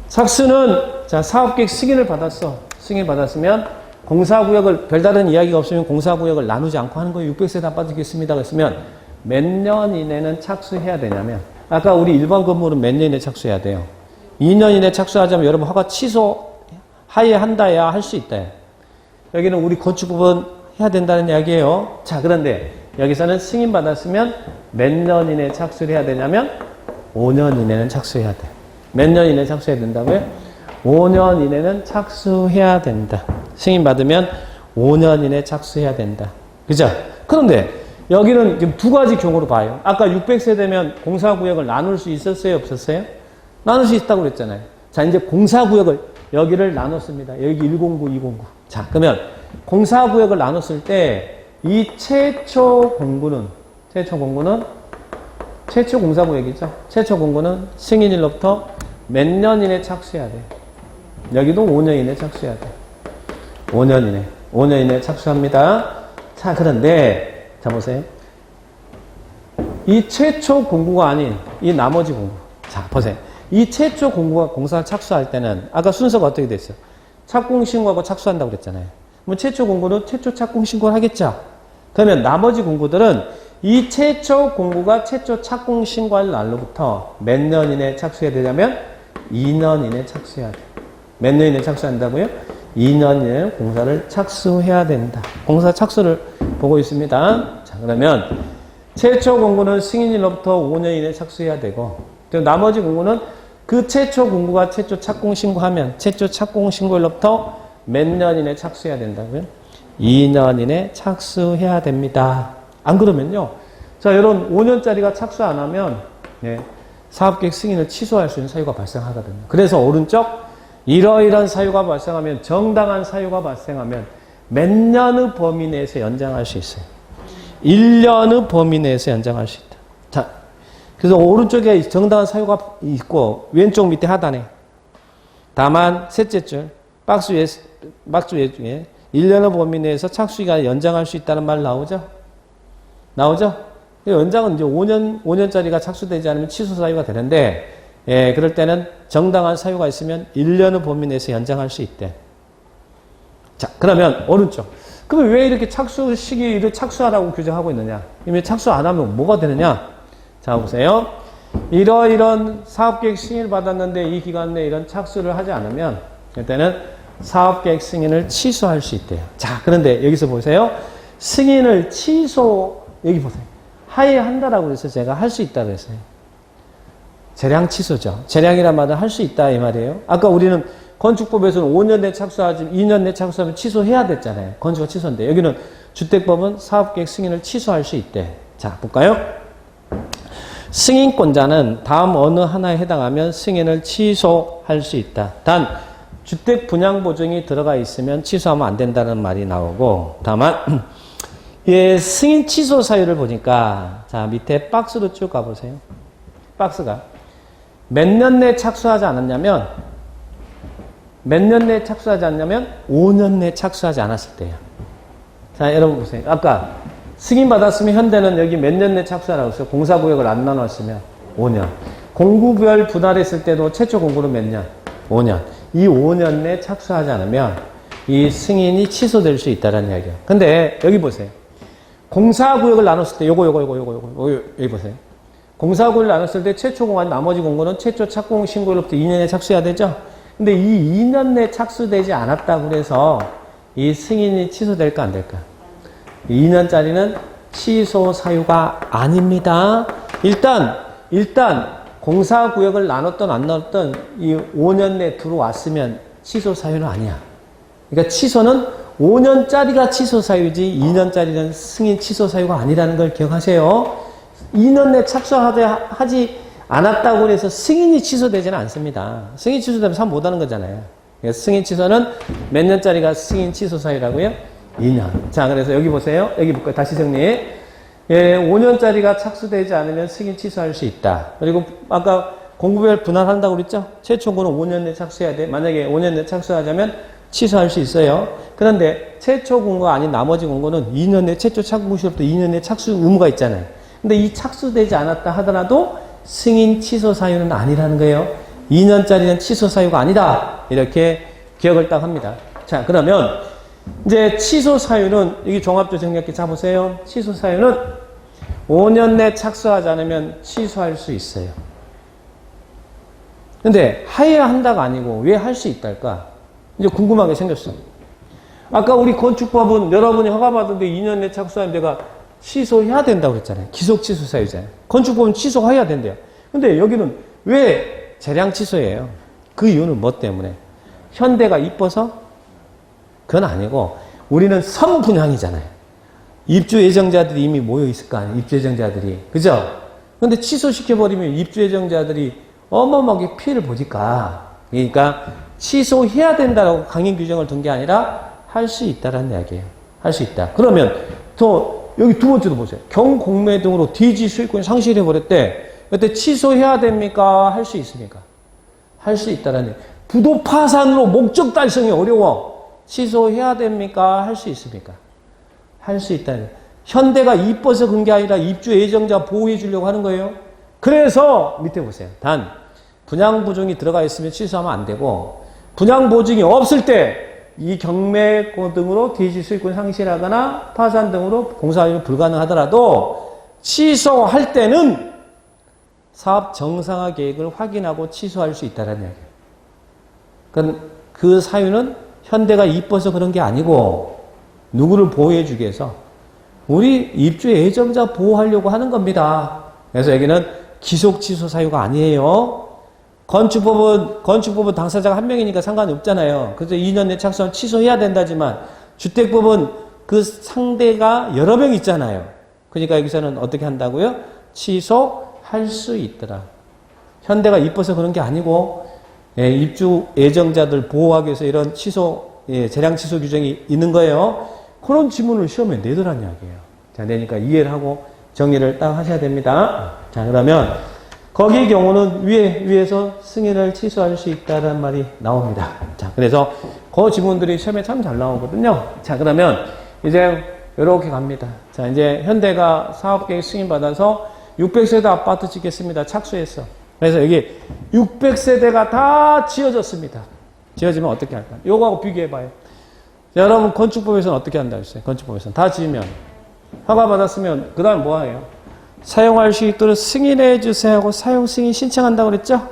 착수는, 자, 사업계획 승인을 받았어. 승인 받았으면, 공사구역을, 별다른 이야기가 없으면 공사구역을 나누지 않고 하는 거예요. 600세대 아파트겠습니다. 그랬으면, 몇 년 이내는 착수해야 되냐면, 아까 우리 일반 건물은 몇 년 이내 착수해야 돼요? 2년 이내 착수하자면 여러분 허가 취소 하에 한다야 할 수 있다. 여기는 우리 건축법은 해야 된다는 이야기예요. 자, 그런데 여기서는 승인 받았으면 몇 년 이내에 착수를 해야 되냐면 5년 이내는 착수해야 돼. 몇 년 이내에 착수해야 된다고요? 5년 이내는 착수해야 된다. 승인 받으면 5년 이내에 착수해야 된다. 그죠? 그런데 여기는 지금 두 가지 경우로 봐요. 아까 600세대면 공사구역을 나눌 수 있었어요? 없었어요? 나눌 수 있다고 그랬잖아요. 자, 이제 공사구역을 여기를 나눴습니다. 여기 109, 209. 자, 그러면 공사구역을 나눴을 때 이 최초 공구는 최초 공사구역이죠. 최초 공구는 승인일로부터 몇 년 이내 착수해야 돼요. 여기도 5년 이내 착수해야 돼요. 5년 이내 착수합니다. 자, 그런데 자, 보세요. 이 최초 공구가 아닌 이 나머지 공구. 자, 보세요. 이 최초 공구가 공사를 착수할 때는 아까 순서가 어떻게 됐어요? 착공신고하고 착수한다고 그랬잖아요. 그럼 최초 공구는 최초 착공신고를 하겠죠? 그러면 나머지 공구들은 이 최초 공구가 최초 착공신고할 날로부터 몇 년 이내에 착수해야 되냐면 2년 이내에 착수해야 돼요. 몇 년 이내에 착수한다고요? 2년 이내에 공사를 착수해야 된다. 공사 착수를 보고 있습니다. 자, 그러면 최초 공구는 승인일로부터 5년 이내에 착수해야 되고 나머지 공구는 그 최초 공구가 최초 착공 신고하면 최초 착공 신고일로부터 몇 년 이내 착수해야 된다고요? 2년 이내 착수해야 됩니다. 안 그러면요. 자, 이런 5년짜리가 착수 안 하면 사업계획 승인을 취소할 수 있는 사유가 발생하거든요. 그래서 오른쪽 이러이러한 사유가 발생하면 정당한 사유가 발생하면 몇 년의 범위 내에서 연장할 수 있어요. 1년의 범위 내에서 연장할 수 있다. 자, 그래서 오른쪽에 정당한 사유가 있고 왼쪽 밑에 하단에 다만 셋째 줄 박스 위에 중에 1년의 범위 내에서 착수기간을 연장할 수 있다는 말 나오죠? 나오죠? 연장은 이제 5년짜리가 착수되지 않으면 취소 사유가 되는데 그럴 때는 정당한 사유가 있으면 1년의 범위 내에서 연장할 수 있대. 자, 그러면 오른쪽. 그럼 왜 이렇게 착수 시기를 착수하라고 규정하고 있느냐? 이미 착수 안 하면 뭐가 되느냐? 자, 보세요. 이런 사업계획 승인을 받았는데 이 기간 내에 이런 착수를 하지 않으면 그때는 사업계획 승인을 취소할 수 있대요. 자, 그런데 여기서 보세요. 승인을 여기 보세요. 하에 한다라고 해서 제가 할 수 있다고 했어요. 재량 취소죠. 재량이란 말은 할 수 있다 이 말이에요. 아까 우리는 건축법에서는 5년 내 착수하지 2년 내 착수하면 취소해야 됐잖아요. 건축가 취소인데 여기는 주택법은 사업계획 승인을 취소할 수 있대. 자, 볼까요? 승인권자는 다음 어느 하나에 해당하면 승인을 취소할 수 있다. 단 주택 분양 보증이 들어가 있으면 취소하면 안 된다는 말이 나오고 다만 승인 취소 사유를 보니까 자, 밑에 박스로 쭉 가보세요. 박스가 몇 년 내에 착수하지 않았냐면 5년 내에 착수하지 않았을 때예요. 자, 여러분 보세요. 아까 승인 받았으면 현대는 여기 몇 년 내에 착수하라고 했어요. 공사구역을 안 나눴으면 5년. 공구별 분할했을 때도 최초 공구는 몇 년? 5년. 이 5년 내에 착수하지 않으면 이 승인이 취소될 수 있다는 이야기예요. 근데 여기 보세요. 공사구역을 나눴을 때 요거 여기 보세요. 공사구역을 나눴을 때 최초 공간 나머지 공구는 최초 착공 신고일로부터 2년에 착수해야 되죠. 근데 이 2년 내에 착수되지 않았다고 해서 이 승인이 취소될까 안 될까? 2년짜리는 취소 사유가 아닙니다. 일단 공사구역을 나눴던 안 나눴던 이 5년 내 들어왔으면 취소 사유는 아니야. 그러니까 취소는 5년짜리가 취소 사유지 2년짜리는 승인 취소 사유가 아니라는 걸 기억하세요. 2년 내 착수하지 않았다고 해서 승인이 취소되지는 않습니다. 승인 취소되면 사람 못하는 거잖아요. 그래서 승인 취소는 몇 년짜리가 승인 취소 사유라고요? 2년. 자, 그래서 여기 보세요. 여기 볼까요? 다시 정리해. 예, 5년짜리가 착수되지 않으면 승인 취소할 수 있다. 그리고 아까 공구별 분할한다고 그랬죠? 최초 공고는 5년 내 착수해야 돼. 만약에 5년 내 착수하자면 취소할 수 있어요. 그런데 최초 공고 아닌 나머지 공고는 2년 내 최초 착수 시부터 2년 내 착수 의무가 있잖아요. 근데 이 착수되지 않았다 하더라도 승인 취소 사유는 아니라는 거예요. 2년짜리는 취소 사유가 아니다. 이렇게 기억을 딱 합니다. 자, 그러면 이제 취소 사유는 여기 종합적 정리할게 잡으세요. 취소 사유는 5년 내 착수하지 않으면 취소할 수 있어요. 근데 해야 한다가 아니고 왜 할 수 있달까? 이제 궁금하게 생겼어. 아까 우리 건축법은 여러분이 허가받은데 2년 내 착수하면 내가 취소해야 된다고 그랬잖아요. 기속 취소 사유잖아요. 건축법은 취소해야 된대요. 근데 여기는 왜 재량 취소예요? 그 이유는 뭐 때문에? 현대가 이뻐서? 그건 아니고 우리는 선분양이잖아요. 입주 예정자들이 이미 모여 있을 거 아니에요. 입주 예정자들이. 그죠? 근데 취소시켜버리면 입주 예정자들이 어마어마하게 피해를 보니까. 그러니까 취소해야 된다라고 강행 규정을 둔 게 아니라 할 수 있다라는 이야기예요. 할 수 있다. 그러면 또 여기 두 번째도 보세요. 경공매 등으로 DG 수익권이 상실해버렸대. 그때 취소해야 됩니까? 할 수 있습니까? 할 수 있다라는 얘기예요. 부도 파산으로 목적 달성이 어려워. 취소해야 됩니까? 할 수 있습니까? 할 수 있다는 거예요. 현대가 이뻐서 그런 게 아니라 입주 예정자 보호해 주려고 하는 거예요. 그래서 밑에 보세요. 단 분양 보증이 들어가 있으면 취소하면 안 되고 분양 보증이 없을 때 이 경매 등으로 DG 수익권 상실하거나 파산 등으로 공사하기는 불가능하더라도 취소할 때는 사업 정상화 계획을 확인하고 취소할 수 있다는 이야기예요. 그러니까 그 사유는 현대가 이뻐서 그런 게 아니고 누구를 보호해 주기 위해서 우리 입주 예정자 보호하려고 하는 겁니다. 그래서 여기는 기속 취소 사유가 아니에요. 건축법은 당사자가 한 명이니까 상관이 없잖아요. 그래서 2년 내 착수하면 취소해야 된다지만 주택법은 그 상대가 여러 명 있잖아요. 그러니까 여기서는 어떻게 한다고요? 취소할 수 있더라. 현대가 이뻐서 그런 게 아니고 입주 예정자들 보호하기 위해서 이런 재량 취소 규정이 있는 거예요. 그런 지문을 시험에 내더란 이야기예요. 자, 내니까 이해를 하고 정리를 딱 하셔야 됩니다. 자, 그러면 거기의 경우는 위에서 승인을 취소할 수 있다는 말이 나옵니다. 자, 그래서 그 지문들이 시험에 참 잘 나오거든요. 자, 그러면 이제 이렇게 갑니다. 자, 이제 현대가 사업계획 승인받아서 600세대 아파트 짓겠습니다. 착수했어. 그래서 여기 600세대가 다 지어졌습니다. 지어지면 어떻게 할까? 요거하고 비교해봐요. 자, 여러분 건축법에서는 어떻게 한다고 했어요? 건축법에서는 다 지으면 허가받았으면 그 다음 뭐 해요? 사용할 수 있도록 승인해 주세요 하고 사용 승인 신청한다고 그랬죠?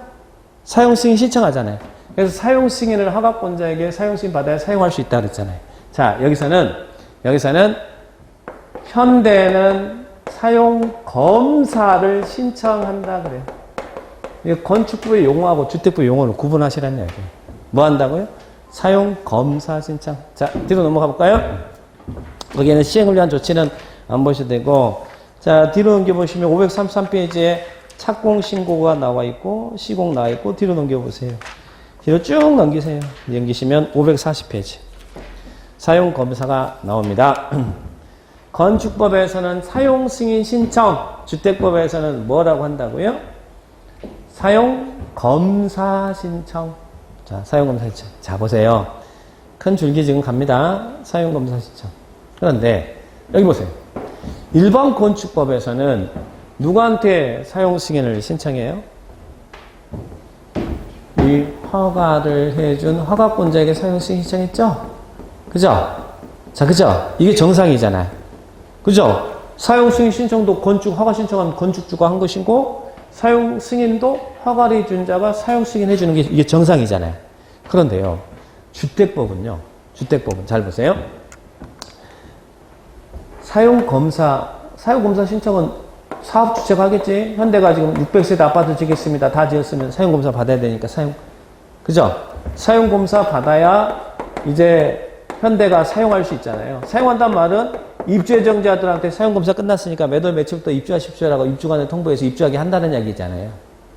사용 승인 신청하잖아요. 그래서 사용 승인을 허가권자에게 사용 승인 받아야 사용할 수 있다고 그랬잖아요. 자, 여기서는 현대는 사용 검사를 신청한다 그래요. 이 건축부의 용어하고 주택부의 용어를 구분하시라는 얘기예요. 뭐 한다고요? 사용 검사 신청. 자, 뒤로 넘어가 볼까요? 여기에는 시행을 위한 조치는 안 보셔도 되고, 자, 뒤로 넘겨보시면 533페이지에 착공 신고가 나와 있고, 시공 나와 있고, 뒤로 넘겨보세요. 뒤로 쭉 넘기세요. 넘기시면 540페이지. 사용 검사가 나옵니다. 건축법에서는 사용 승인 신청, 주택법에서는 뭐라고 한다고요? 사용 검사 신청. 자, 사용 검사 신청. 자, 보세요. 큰 줄기 지금 갑니다. 사용 검사 신청. 그런데 여기 보세요. 일반 건축법에서는 누구한테 사용 승인을 신청해요? 이 허가를 해준 허가권자에게 사용 승인 신청했죠? 그죠? 자, 그죠? 이게 정상이잖아요. 그죠? 사용 승인 신청도 건축 허가 신청하면 건축주가 한 것이고, 사용 승인도 허가를 해준 자가 사용 승인 해주는 게 이게 정상이잖아요. 그런데요, 주택법은 잘 보세요. 사용 검사 신청은 사업 주체가 하겠지. 현대가 지금 600세대 아파트 짓겠습니다. 다 지었으면 사용검사 받아야 되니까 그죠? 사용검사 받아야 이제 현대가 사용할 수 있잖아요. 사용한단 말은 입주 예정자들한테 사용검사 끝났으니까 몇 월 며칠부터 입주하십시오라고 입주관에 통보해서 입주하게 한다는 이야기잖아요.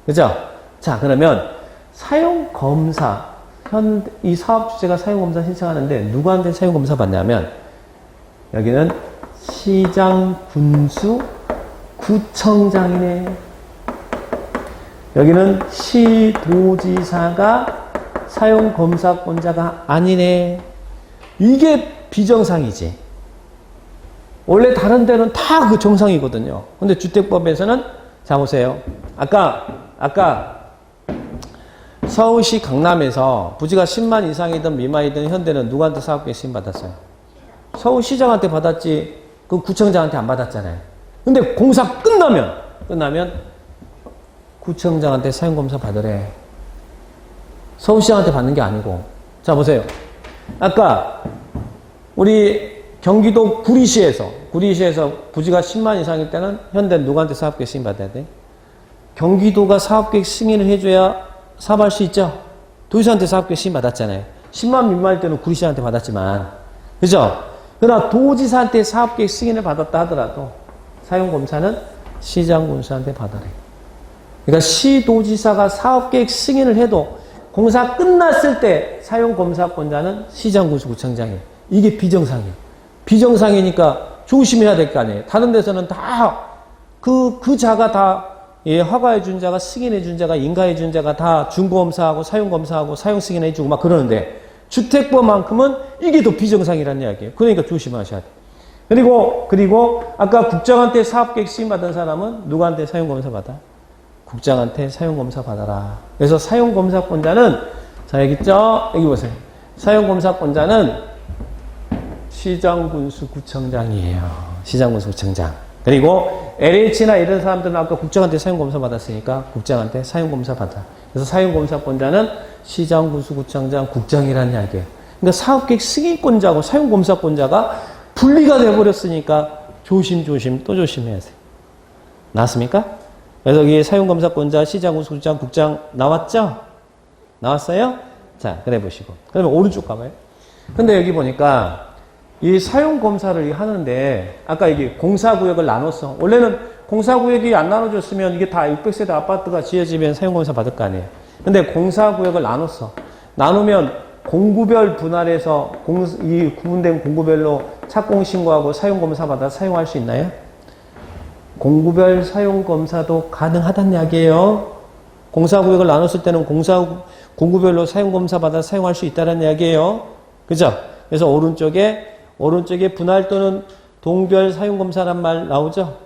그죠? 자, 그러면 사용검사, 이 사업 주체가 사용검사 신청하는데 누구한테 사용검사 받냐면 여기는 시장, 군수, 구청장이네. 여기는 시도지사가 사용검사권자가 아니네. 이게 비정상이지. 원래 다른 데는 다 그 정상이거든요. 근데 주택법에서는 자 보세요. 아까 서울시 강남에서 부지가 10만 이상이든 미만이든 현대는 누구한테 사업계획 승인 받았어요? 서울시장한테 받았지. 그 구청장한테 안 받았잖아요. 근데 공사 끝나면 구청장한테 사용검사 받으래. 서울시장한테 받는 게 아니고. 자 보세요. 아까 우리 경기도 구리시에서 부지가 10만 이상일 때는 현대는 누구한테 사업계획 승인 받아야 돼? 경기도가 사업계획 승인을 해줘야 사업할 수 있죠? 도지사한테 사업계획 승인 받았잖아요. 10만 미만일 때는 구리시한테 받았지만, 그죠? 그러나 도지사한테 사업계획 승인을 받았다 하더라도 사용검사는 시장군수한테 받아래. 그러니까 시도지사가 사업계획 승인을 해도 공사 끝났을 때 사용검사권자는 시장군수 구청장이에요. 이게 비정상이에요. 비정상이니까 조심해야 될 거 아니에요. 다른 데서는 다 그 자가 다 허가해 준 자가 승인해 준 자가 인가해 준 자가 다 준검사하고 사용검사하고 사용 승인해 주고 막 그러는데 주택법만큼은 이게 더 비정상이라는 이야기예요. 그러니까 조심하셔야 돼요. 그리고 아까 국장한테 사업계획 승인 받은 사람은 누구한테 사용검사 받아? 국장한테 사용검사 받아라. 그래서 사용검사권자는 자 여기 있죠? 여기 보세요. 사용검사권자는 시장군수구청장이에요. 시장군수구청장. 그리고 LH나 이런 사람들은 아까 국장한테 사용검사 받았으니까 국장한테 사용검사 받아. 그래서 사용검사권자는 시장군수구청장, 국장이라는 이야기예요. 그러니까 사업계획 승인권자하고 사용검사권자가 분리가 돼버렸으니까 조심 또 조심해야 돼요. 나왔습니까? 그래서 여기 사용검사권자, 시장군수구청, 국장 나왔죠? 나왔어요? 자, 그래 보시고. 그러면 오른쪽 가봐요. 근데 여기 보니까 이 사용검사를 하는데 아까 이게 공사구역을 나눴어. 원래는 공사구역이 안 나눠줬으면 이게 다 600세대 아파트가 지어지면 사용검사 받을 거 아니에요. 근데 공사구역을 나눴어. 나누면 공구별 분할해서 이 구분된 공구별로 착공신고하고 사용검사 받아 사용할 수 있나요? 공구별 사용검사도 가능하다는 이야기예요. 공사구역을 나눴을 때는 공구별로 사용검사 받아 사용할 수 있다는 이야기예요. 그죠? 그래서 오른쪽에 분할 또는 동별 사용검사란 말 나오죠?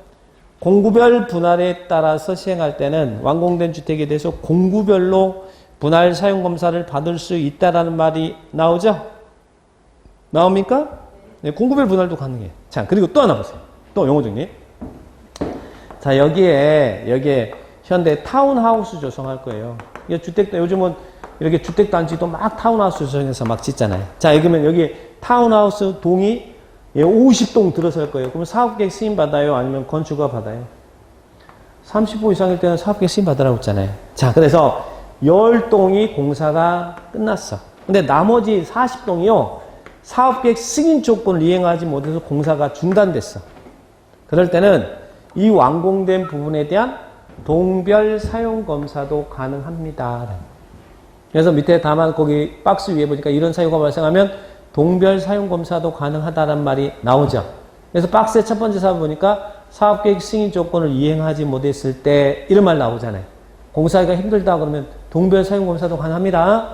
공구별 분할에 따라서 시행할 때는 완공된 주택에 대해서 공구별로 분할 사용검사를 받을 수 있다라는 말이 나오죠? 나옵니까? 네, 공구별 분할도 가능해요. 자, 그리고 또 하나 보세요. 또 영어 정리. 자, 여기에 현대 타운하우스 조성할 거예요. 이게 요즘은 이렇게 주택단지도 막 타운하우스 조성해서 막 짓잖아요. 자, 여기 타운하우스 동이 50동 들어설 거예요. 그럼 사업계획 승인 받아요? 아니면 건축가 받아요? 30호 이상일 때는 사업계획 승인 받으라고 했잖아요. 자, 그래서 10동이 공사가 끝났어. 근데 나머지 40동이요. 사업계획 승인 조건을 이행하지 못해서 공사가 중단됐어. 그럴 때는 이 완공된 부분에 대한 동별 사용검사도 가능합니다. 그래서 밑에 다만 거기 박스 위에 보니까 이런 사유가 발생하면 동별 사용검사도 가능하다는 말이 나오죠. 그래서 박스의 첫 번째 사유 보니까 사업계획 승인 조건을 이행하지 못했을 때 이런 말 나오잖아요. 공사하기가 힘들다 그러면 동별 사용검사도 가능합니다.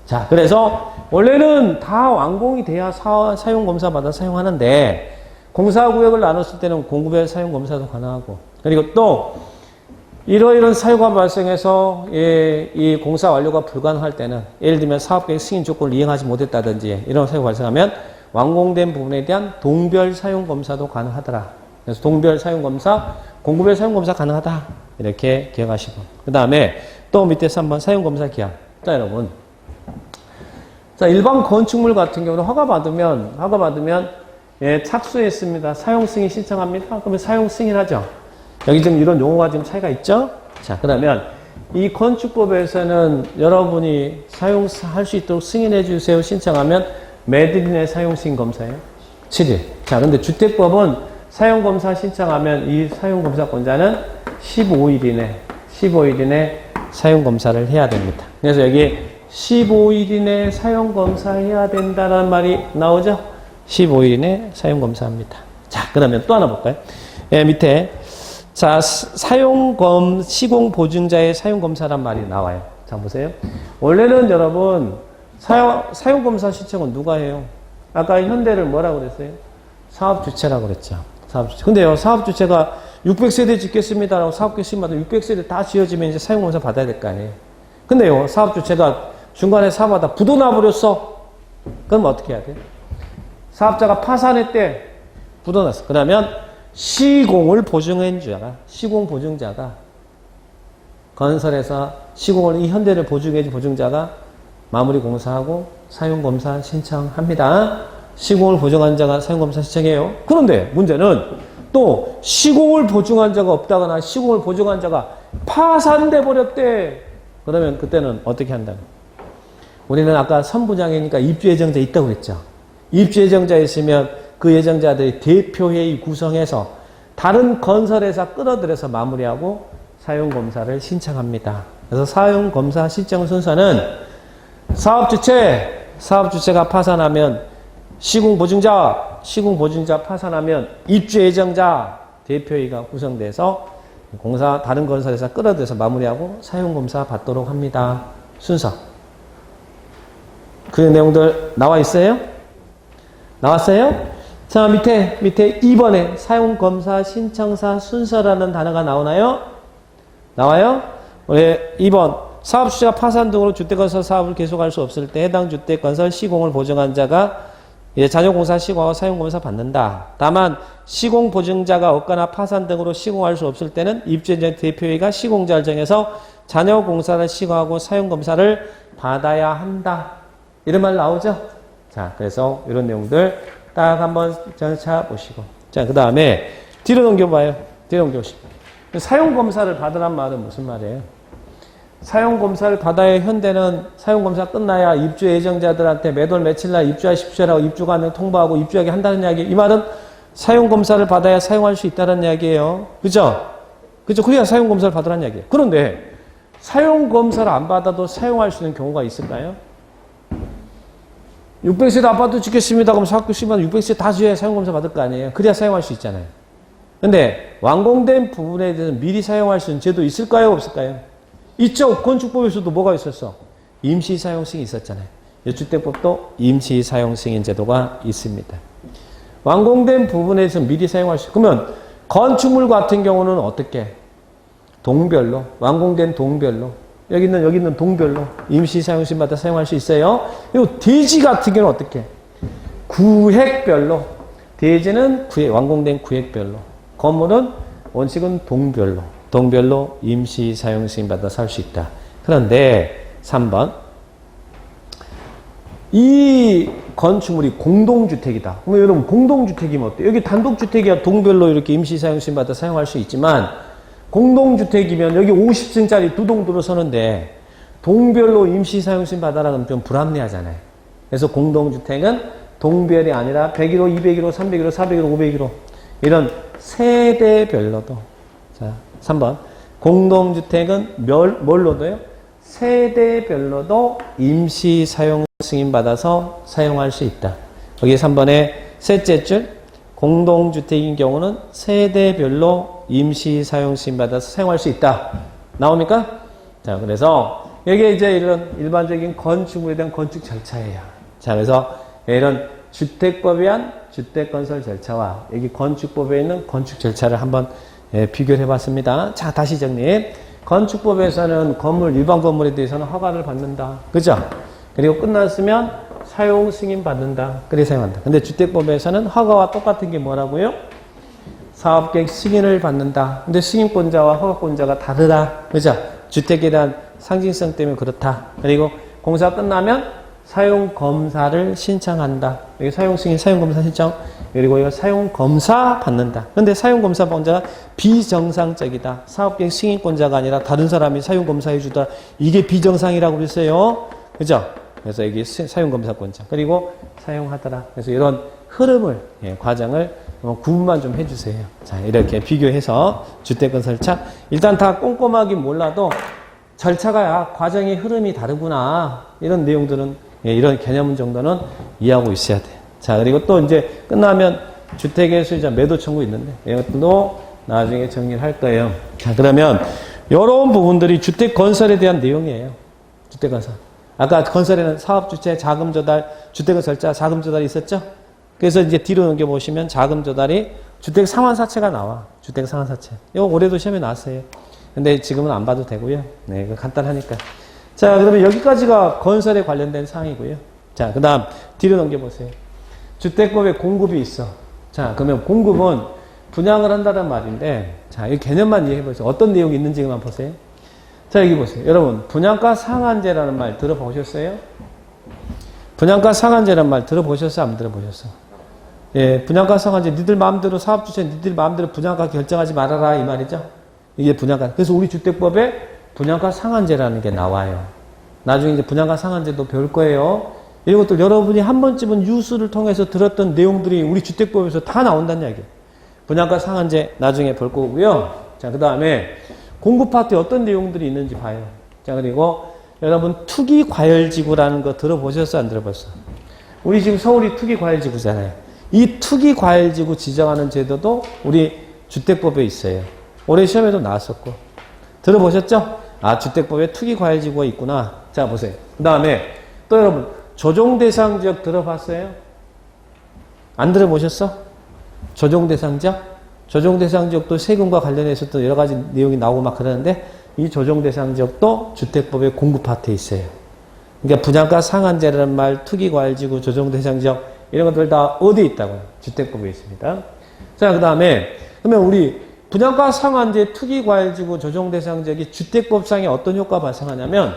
자, 그래서 원래는 다 완공이 돼야 사용검사 받아 사용하는데 공사구역을 나눴을 때는 공구별 사용검사도 가능하고 그리고 또 이러이런 사유가 발생해서 이 공사 완료가 불가능할 때는 예를 들면 사업계획 승인 조건을 이행하지 못했다든지 이런 사유가 발생하면 완공된 부분에 대한 동별 사용검사도 가능하더라. 그래서 동별 사용검사, 공구별 사용검사 가능하다. 이렇게 기억하시고 그 다음에 또 밑에서 한번 사용검사 기한. 자, 여러분. 자, 일반 건축물 같은 경우는 허가 받으면 착수했습니다. 사용 승인 신청합니다. 그러면 사용 승인하죠. 여기 좀 이런 용어가 좀 차이가 있죠? 자, 그러면 이 건축법에서는 여러분이 사용할 수 있도록 승인해 주세요 신청하면 몇 일이내 사용 승인 검사예요? 7일. 자, 근데 주택법은 사용 검사 신청하면 이 사용 검사권자는 15일 이내 사용 검사를 해야 됩니다. 그래서 여기 15일 이내 사용 검사해야 된다는 말이 나오죠? 15일 이내 사용 검사합니다. 자, 그러면 또 하나 볼까요? 예, 밑에 자, 시공 보증자의 사용 검사란 말이 나와요. 자, 보세요. 원래는 여러분 사용 검사 신청은 누가 해요? 아까 현대를 뭐라고 그랬어요? 사업주체라고 그랬죠. 사업주체. 근데요, 사업주체가 600세대 짓겠습니다라고 사업계 신청받으면 600세대 다 지어지면 이제 사용 검사 받아야 될 거 아니에요. 근데요, 사업주체가 중간에 사업하다 부도 나버렸어. 그럼 어떻게 해야 돼? 사업자가 파산했대. 부도 났어. 그러면 시공 보증자가 건설에서 시공을 이 현대를 보증해준 보증자가 마무리 공사하고 사용 검사 신청합니다. 시공을 보증한 자가 사용 검사 신청해요. 그런데 문제는 또 시공을 보증한 자가 없다거나 시공을 보증한 자가 파산돼 버렸대. 그러면 그때는 어떻게 한다고? 우리는 아까 선부장이니까 입주 예정자 있다고 그랬죠. 입주 예정자 있으면 그 예정자들이 대표회의 구성해서 다른 건설회사 끌어들여서 마무리하고 사용검사를 신청합니다. 그래서 사용검사 신청 순서는 사업주체가 파산하면 시공보증자 파산하면 입주 예정자 대표회의가 구성돼서 다른 건설회사 끌어들여서 마무리하고 사용검사 받도록 합니다. 순서. 그 내용들 나와 있어요? 나왔어요? 자, 밑에 2번에 사용검사 신청사 순서라는 단어가 나오나요? 나와요? 우리 2번 사업주체가 파산 등으로 주택건설 사업을 계속할 수 없을 때 해당 주택건설 시공을 보증한 자가 잔여공사 시공하고 사용검사 받는다. 다만 시공보증자가 없거나 파산 등으로 시공할 수 없을 때는 입주예정 대표회의가 시공자를 정해서 잔여공사를 시공하고 사용검사를 받아야 한다. 이런 말 나오죠? 자, 그래서 이런 내용들 딱 한번 찾아보시고. 자, 그 다음에 뒤로 넘겨봐요. 뒤로 넘겨보시고. 사용검사를 받으란 말은 무슨 말이에요? 사용검사를 받아야 현대는 사용검사 끝나야 입주 예정자들한테 매월 며칠 날 입주하십시오라고 입주관을 통보하고 입주하게 한다는 이야기. 이 말은 사용검사를 받아야 사용할 수 있다는 이야기예요. 그죠? 그죠? 그래야 사용검사를 받으라는 이야기예요. 그런데 사용검사를 안 받아도 사용할 수 있는 경우가 있을까요? 600세대 아파트 짓겠습니다. 그럼 사업계 신청받으면 600세대 다 지어야 사용검사 받을 거 아니에요. 그래야 사용할 수 있잖아요. 근데 완공된 부분에 대해서 미리 사용할 수 있는 제도 있을까요? 없을까요? 있죠. 건축법에서도 뭐가 있었어? 임시사용승이 있었잖아요. 주택법도 임시사용승인 제도가 있습니다. 완공된 부분에서 미리 사용할 수 그러면 건축물 같은 경우는 어떻게? 동별로, 완공된 동별로, 여기 있는 동별로 임시사용승마다 사용할 수 있어요. 그리고 대지 같은 경우는 어떻게? 구획별로, 대지는 완공된 구획별로, 건물은 원칙은 동별로 임시사용승인 받아 살 수 있다. 그런데 3번 이 건축물이 공동주택이다. 그러면 여러분 공동주택이면 어때요? 여기 단독주택이야 동별로 이렇게 임시사용승인 받아 사용할 수 있지만 공동주택이면 여기 50층짜리 두 동 들어서는데 동별로 임시사용승인 받아라 그러면 좀 불합리하잖아요. 그래서 공동주택은 동별이 아니라 101호, 201호, 301호, 401호, 501호 이런 세대별로도. 자, 3번 공동주택은 뭘로도요? 세대별로도 임시사용 승인받아서 사용할 수 있다. 여기 3번의 셋째 줄 공동주택인 경우는 세대별로 임시사용 승인받아서 사용할 수 있다. 나옵니까? 자, 그래서 이게 이제 이런 일반적인 건축물에 대한 건축 절차예요. 자, 그래서 이런 주택법에 의한 주택건설 절차와 여기 건축법에 있는 건축 절차를 한번 비교를 해봤습니다. 자, 다시 정리. 건축법에서는 건물, 일반 건물에 대해서는 허가를 받는다. 그죠? 그리고 끝났으면 사용 승인 받는다. 그래 사용한다. 근데 주택법에서는 허가와 똑같은 게 뭐라고요? 사업계획 승인을 받는다. 근데 승인권자와 허가권자가 다르다. 그죠? 주택에 대한 상징성 때문에 그렇다. 그리고 공사 끝나면 사용검사를 신청한다. 여기 사용승인, 사용검사 신청, 그리고 이거 사용검사 받는다. 근데 사용검사 받자가 비정상적이다. 사업계획 승인권자가 아니라 다른 사람이 사용검사해주다. 이게 비정상이라고 그랬어요. 그죠? 그래서 여기 사용검사권자. 그리고 사용하더라. 그래서 이런 흐름을, 과정을 구분만 좀 해주세요. 자, 이렇게 비교해서 주택건설차. 일단 다 꼼꼼하게 몰라도 절차가 과정의 흐름이 다르구나. 이런 내용들은, 이런 개념 정도는 이해하고 있어야 돼. 자, 그리고 또 이제 끝나면 주택의 수요자 매도 청구 있는데, 이것도 나중에 정리를 할 거예요. 자, 그러면 이런 부분들이 주택건설에 대한 내용이에요. 주택건설. 아까 건설에는 사업주체, 자금조달, 주택건설자, 자금조달이 있었죠? 그래서 이제 뒤로 넘겨보시면 자금조달이 주택상환사채가 나와. 주택상환사채. 이거 올해도 시험에 나왔어요. 근데 지금은 안 봐도 되고요. 네, 이거 간단하니까. 자, 그러면 여기까지가 건설에 관련된 사항이고요. 자, 그 다음 뒤로 넘겨보세요. 주택법에 공급이 있어. 자, 그러면 공급은 분양을 한다는 말인데, 자, 이 개념만 이해해보세요. 어떤 내용이 있는지만 보세요. 자, 여기 보세요. 여러분, 분양가 상한제라는 말 들어보셨어요? 분양가 상한제라는 말 들어보셨어요? 안 들어보셨어요? 예, 분양가 상한제, 니들 마음대로 사업주체, 니들 마음대로 분양가 결정하지 말아라, 이 말이죠? 이게 분양가. 그래서 우리 주택법에 분양가 상한제라는 게 나와요. 나중에 이제 분양가 상한제도 배울 거예요. 이런 것들 여러분이 한 번쯤은 뉴스를 통해서 들었던 내용들이 우리 주택법에서 다 나온다는 이야기예요. 분양가 상한제 나중에 볼 거고요. 자, 그 다음에 공급 파트에 어떤 내용들이 있는지 봐요. 자, 그리고 여러분 투기과열지구라는 거 들어보셨어요? 안 들어봤어요? 우리 지금 서울이 투기과열지구잖아요. 이 투기과열지구 지정하는 제도도 우리 주택법에 있어요. 올해 시험에도 나왔었고. 들어보셨죠? 아, 주택법에 투기과열지구가 있구나. 자, 보세요. 그 다음에 또 여러분 조정대상지역 들어봤어요? 안 들어보셨어? 조정대상지역? 조정대상지역도 세금과 관련해서 또 여러 가지 내용이 나오고 막 그러는데 이 조정대상지역도 주택법의 공급 파트에 있어요. 그러니까 분양가 상한제라는 말, 투기과열지구, 조정대상지역 이런 것들 다 어디에 있다고요? 주택법에 있습니다. 자, 그 다음에 그러면 우리 분양가 상한제, 투기과열지구, 조정대상지역이 주택법상에 어떤 효과가 발생하냐면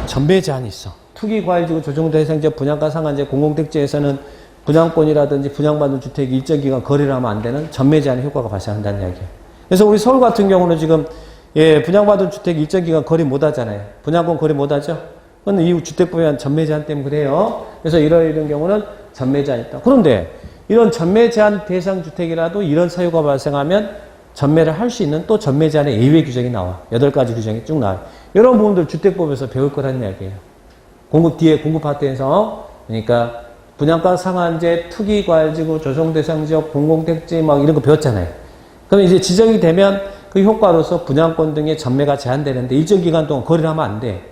전매 제한이 있어. 투기과열지구, 조정대상지역, 분양가 상한제, 공공택지에서는 분양권이라든지 분양받은 주택이 일정 기간 거래를 하면 안 되는 전매 제한의 효과가 발생한다는 이야기예요. 그래서 우리 서울 같은 경우는 지금 분양받은 주택이 일정 기간 거래 못 하잖아요. 분양권 거래 못 하죠. 그건 이 주택법에 의한 전매 제한 때문에 그래요. 그래서 이런 경우는 전매 제한이 있다. 그런데 이런 전매 제한 대상 주택이라도 이런 사유가 발생하면 전매를 할 수 있는 또 전매 제한의 예외 규정이 나와. 8가지 규정이 쭉 나와요. 이런 부분들 주택법에서 배울 거라는 이야기예요. 뒤에 공급 파트에서 그러니까 분양가 상한제, 투기과열지구, 조정대상지역, 공공택지 막 이런 거 배웠잖아요. 그럼 이제 지정이 되면 그 효과로서 분양권 등의 전매가 제한되는데 일정 기간 동안 거래를 하면 안 돼.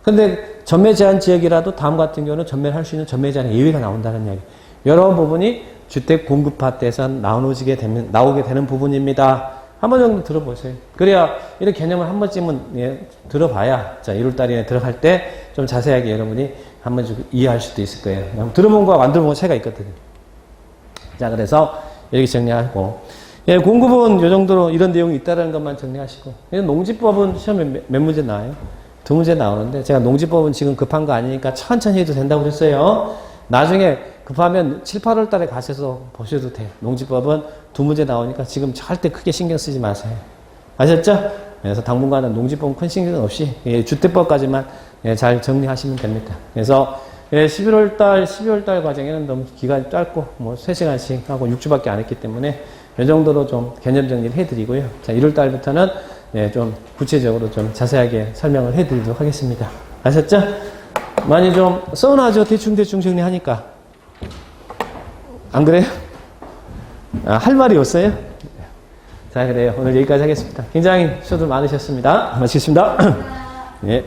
근데 전매 제한 지역이라도 다음 같은 경우는 전매를 할 수 있는 전매 제한의 예외가 나온다는 이야기. 여러 부분이 주택 공급 파트에서 나오게 되는 부분입니다. 한 번 정도 들어보세요. 그래야 이런 개념을 한 번쯤은 들어봐야 자 1월달에 들어갈 때 좀 자세하게 여러분이 한 번쯤 이해할 수도 있을 거예요. 들어본 거와 안 들어본 거 차이가 있거든요. 자, 그래서 이렇게 정리하고 공급은 이 정도로 이런 내용이 있다는 것만 정리하시고 농지법은 시험에 몇 문제 나와요? 2문제 나오는데 제가 농지법은 지금 급한 거 아니니까 천천히 해도 된다고 그랬어요. 나중에 급하면 7, 8월 달에 가셔서 보셔도 돼요. 농지법은 2문제 나오니까 지금 절대 크게 신경 쓰지 마세요. 아셨죠? 그래서 당분간은 농지법은 큰 신경 없이 주택법까지만 잘 정리하시면 됩니다. 그래서 11월 달, 12월 달 과정에는 너무 기간이 짧고 뭐 3시간씩 하고 6주밖에 안 했기 때문에 이 정도로 좀 개념 정리를 해드리고요. 자, 1월 달부터는 좀 구체적으로 좀 자세하게 설명을 해드리도록 하겠습니다. 아셨죠? 많이 좀 서운하죠? 대충 정리하니까. 안 그래요? 할 말이 없어요? 자, 그래요. 오늘 여기까지 하겠습니다. 굉장히 수고들 많으셨습니다. 마치겠습니다. 예.